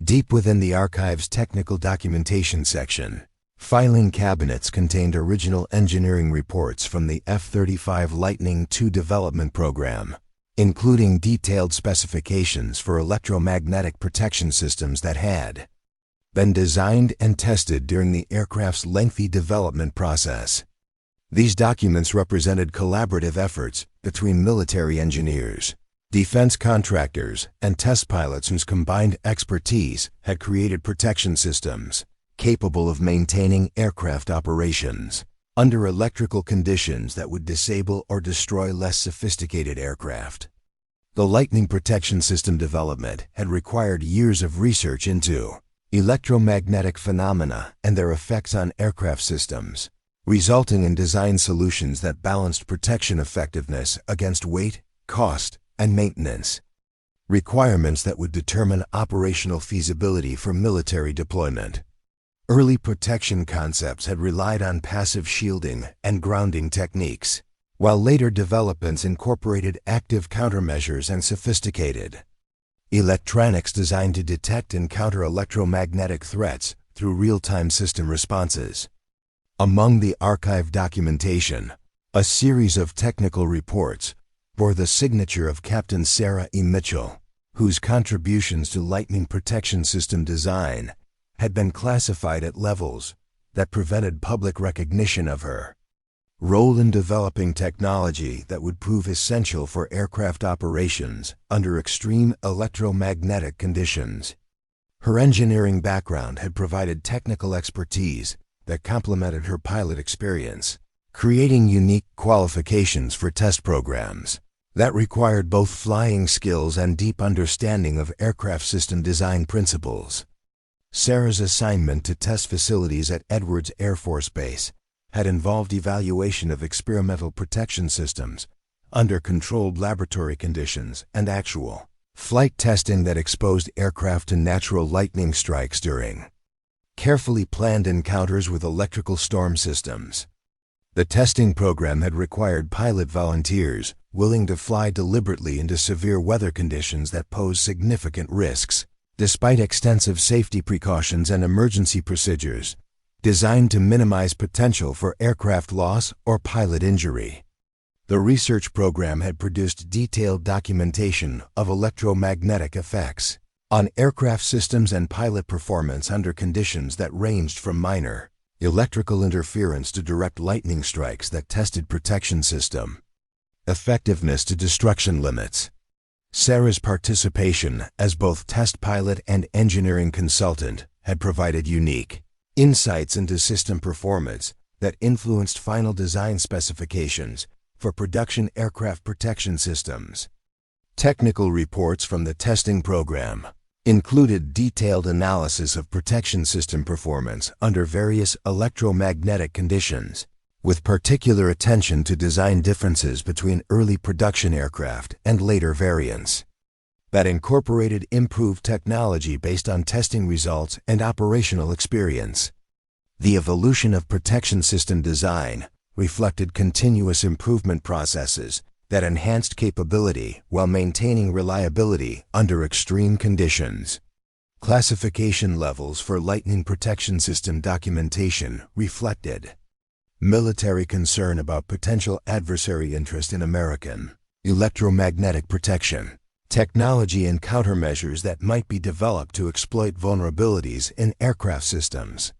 Deep within the archive's technical documentation section, filing cabinets contained original engineering reports from the F-35 Lightning II development program, including detailed specifications for electromagnetic protection systems that had been designed and tested during the aircraft's lengthy development process. These documents represented collaborative efforts between military engineers, defense contractors, and test pilots whose combined expertise had created protection systems capable of maintaining aircraft operations under electrical conditions that would disable or destroy less sophisticated aircraft. The Lightning protection system development had required years of research into electromagnetic phenomena and their effects on aircraft systems, resulting in design solutions that balanced protection effectiveness against weight, cost, and maintenance, requirements that would determine operational feasibility for military deployment. Early protection concepts had relied on passive shielding and grounding techniques, while later developments incorporated active countermeasures and sophisticated electronics designed to detect and counter electromagnetic threats through real-time system responses. Among the archive documentation, a series of technical reports bore the signature of Captain Sarah E. Mitchell, whose contributions to Lightning protection system design had been classified at levels that prevented public recognition of her role in developing technology that would prove essential for aircraft operations under extreme electromagnetic conditions. Her engineering background had provided technical expertise that complemented her pilot experience, creating unique qualifications for test programs that required both flying skills and deep understanding of aircraft system design principles. Sarah's assignment to test facilities at Edwards Air Force Base had involved evaluation of experimental protection systems under controlled laboratory conditions and actual flight testing that exposed aircraft to natural lightning strikes during carefully planned encounters with electrical storm systems. The testing program had required pilot volunteers willing to fly deliberately into severe weather conditions that pose significant risks, despite extensive safety precautions and emergency procedures designed to minimize potential for aircraft loss or pilot injury. The research program had produced detailed documentation of electromagnetic effects, on aircraft systems and pilot performance under conditions that ranged from minor electrical interference to direct lightning strikes that tested protection system effectiveness to destruction limits. Sarah's participation as both test pilot and engineering consultant had provided unique insights into system performance that influenced final design specifications for production aircraft protection systems. Technical reports from the testing program included detailed analysis of protection system performance under various electromagnetic conditions, with particular attention to design differences between early production aircraft and later variants, that incorporated improved technology based on testing results and operational experience. The evolution of protection system design reflected continuous improvement processes that enhanced capability while maintaining reliability under extreme conditions. Classification levels for lightning protection system documentation reflected military concern about potential adversary interest in American electromagnetic protection technology and countermeasures that might be developed to exploit vulnerabilities in aircraft systems.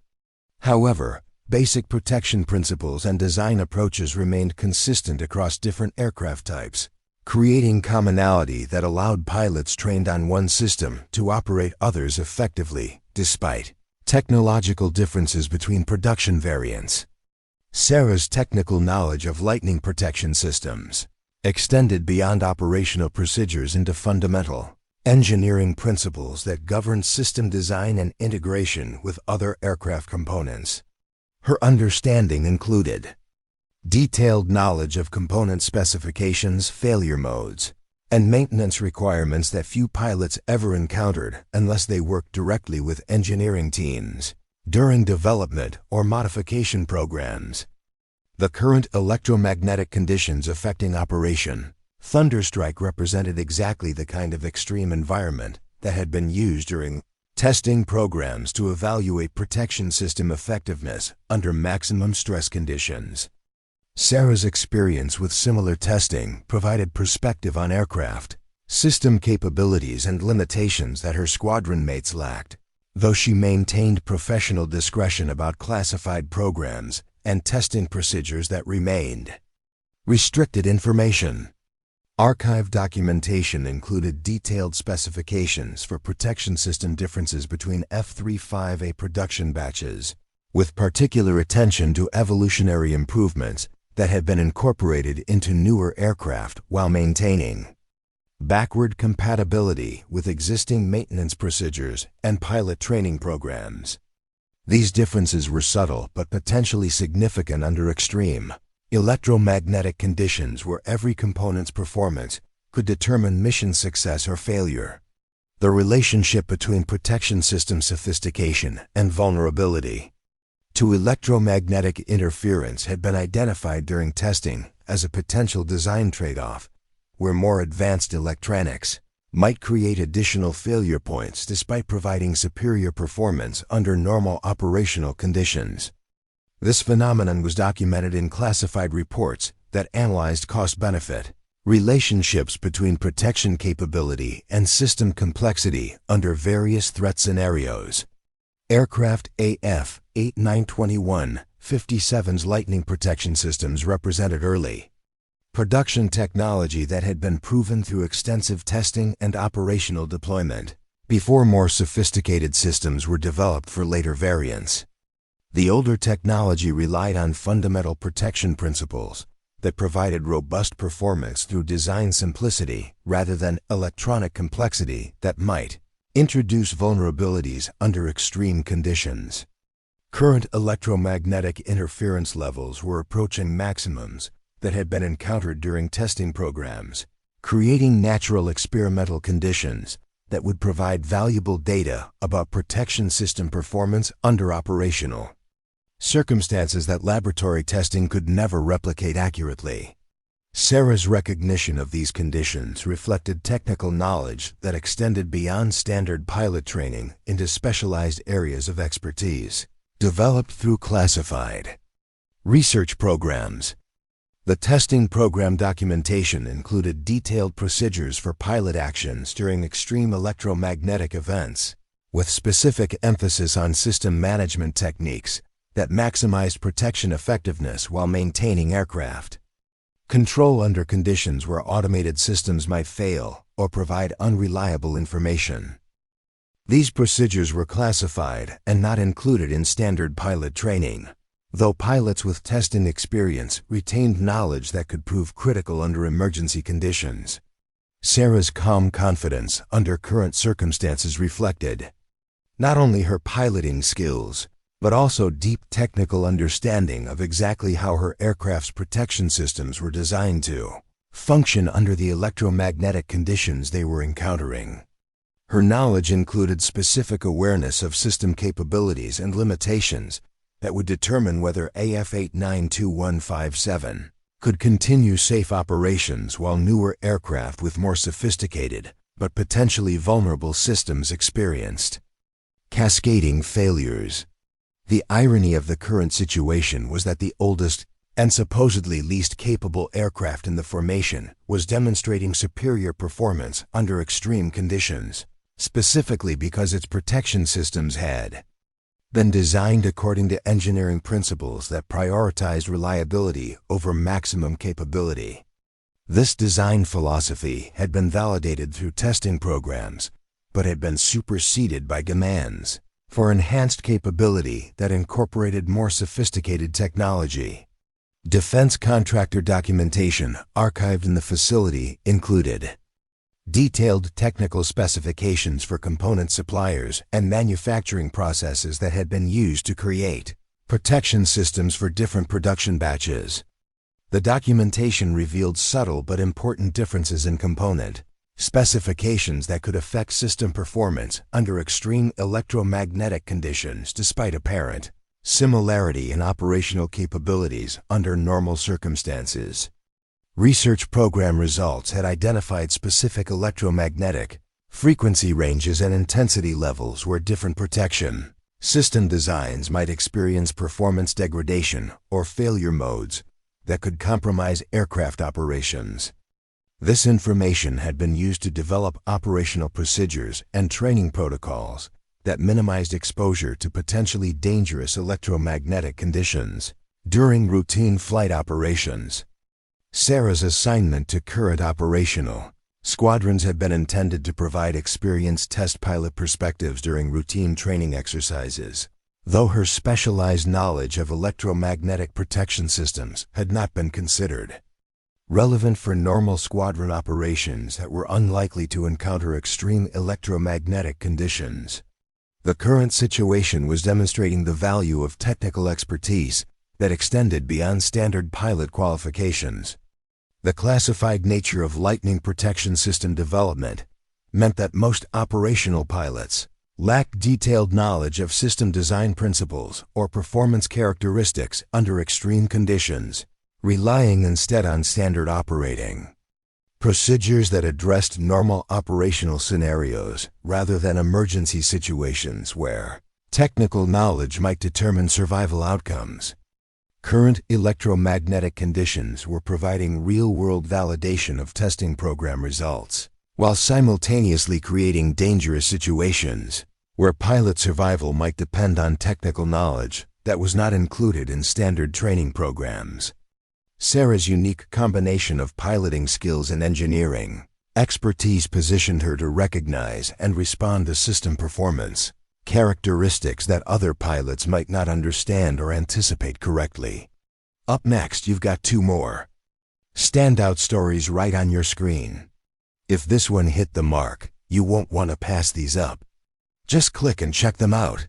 However, basic protection principles and design approaches remained consistent across different aircraft types, creating commonality that allowed pilots trained on one system to operate others effectively, despite technological differences between production variants. Sarah's technical knowledge of lightning protection systems extended beyond operational procedures into fundamental engineering principles that govern system design and integration with other aircraft components. Her understanding included detailed knowledge of component specifications, failure modes, and maintenance requirements that few pilots ever encountered unless they worked directly with engineering teams during development or modification programs. The current electromagnetic conditions affecting operation, Thunderstrike represented exactly the kind of extreme environment that had been used during testing programs to evaluate protection system effectiveness under maximum stress conditions. Sarah's experience with similar testing provided perspective on aircraft system capabilities and limitations that her squadron mates lacked, though she maintained professional discretion about classified programs and testing procedures that remained restricted information. Archive documentation included detailed specifications for protection system differences between F-35A production batches, with particular attention to evolutionary improvements that had been incorporated into newer aircraft while maintaining backward compatibility with existing maintenance procedures and pilot training programs. These differences were subtle but potentially significant under extreme electromagnetic conditions where every component's performance could determine mission success or failure. The relationship between protection system sophistication and vulnerability to electromagnetic interference had been identified during testing as a potential design trade-off, where more advanced electronics might create additional failure points despite providing superior performance under normal operational conditions. This phenomenon was documented in classified reports that analyzed cost-benefit relationships between protection capability and system complexity under various threat scenarios. Aircraft AF-8921 57's lightning protection systems represented early production technology that had been proven through extensive testing and operational deployment before more sophisticated systems were developed for later variants. The older technology relied on fundamental protection principles that provided robust performance through design simplicity rather than electronic complexity that might introduce vulnerabilities under extreme conditions. Current electromagnetic interference levels were approaching maximums that had been encountered during testing programs, creating natural experimental conditions that would provide valuable data about protection system performance under operational circumstances that laboratory testing could never replicate accurately. Sarah's recognition of these conditions reflected technical knowledge that extended beyond standard pilot training into specialized areas of expertise, developed through classified research programs. The testing program documentation included detailed procedures for pilot actions during extreme electromagnetic events, with specific emphasis on system management techniques that maximized protection effectiveness while maintaining aircraft. Control under conditions where automated systems might fail or provide unreliable information. These procedures were classified and not included in standard pilot training, though pilots with testing experience retained knowledge that could prove critical under emergency conditions. Sarah's calm confidence under current circumstances reflected not only her piloting skills, but also deep technical understanding of exactly how her aircraft's protection systems were designed to function under the electromagnetic conditions they were encountering. Her knowledge included specific awareness of system capabilities and limitations that would determine whether AF892157 could continue safe operations while newer aircraft with more sophisticated but potentially vulnerable systems experienced cascading failures. The irony of the current situation was that the oldest and supposedly least capable aircraft in the formation was demonstrating superior performance under extreme conditions, specifically because its protection systems had been designed according to engineering principles that prioritized reliability over maximum capability. This design philosophy had been validated through testing programs, but had been superseded by demands for enhanced capability that incorporated more sophisticated technology. Defense contractor documentation archived in the facility included detailed technical specifications for component suppliers and manufacturing processes that had been used to create protection systems for different production batches. The documentation revealed subtle but important differences in component specifications that could affect system performance under extreme electromagnetic conditions despite apparent similarity in operational capabilities under normal circumstances. Research program results had identified specific electromagnetic frequency ranges and intensity levels where different protection system designs might experience performance degradation or failure modes that could compromise aircraft operations. This information had been used to develop operational procedures and training protocols that minimized exposure to potentially dangerous electromagnetic conditions during routine flight operations. Sarah's assignment to current operational squadrons had been intended to provide experienced test pilot perspectives during routine training exercises, though her specialized knowledge of electromagnetic protection systems had not been considered relevant for normal squadron operations that were unlikely to encounter extreme electromagnetic conditions. The current situation was demonstrating the value of technical expertise that extended beyond standard pilot qualifications. The classified nature of lightning protection system development meant that most operational pilots lacked detailed knowledge of system design principles or performance characteristics under extreme conditions, relying instead on standard operating procedures that addressed normal operational scenarios rather than emergency situations where technical knowledge might determine survival outcomes. Current electromagnetic conditions were providing real-world validation of testing program results, while simultaneously creating dangerous situations where pilot survival might depend on technical knowledge that was not included in standard training programs. Sarah's unique combination of piloting skills and engineering expertise positioned her to recognize and respond to system performance characteristics that other pilots might not understand or anticipate correctly. Up next, you've got two more standout stories right on your screen. If this one hit the mark, you won't want to pass these up. Just click and check them out.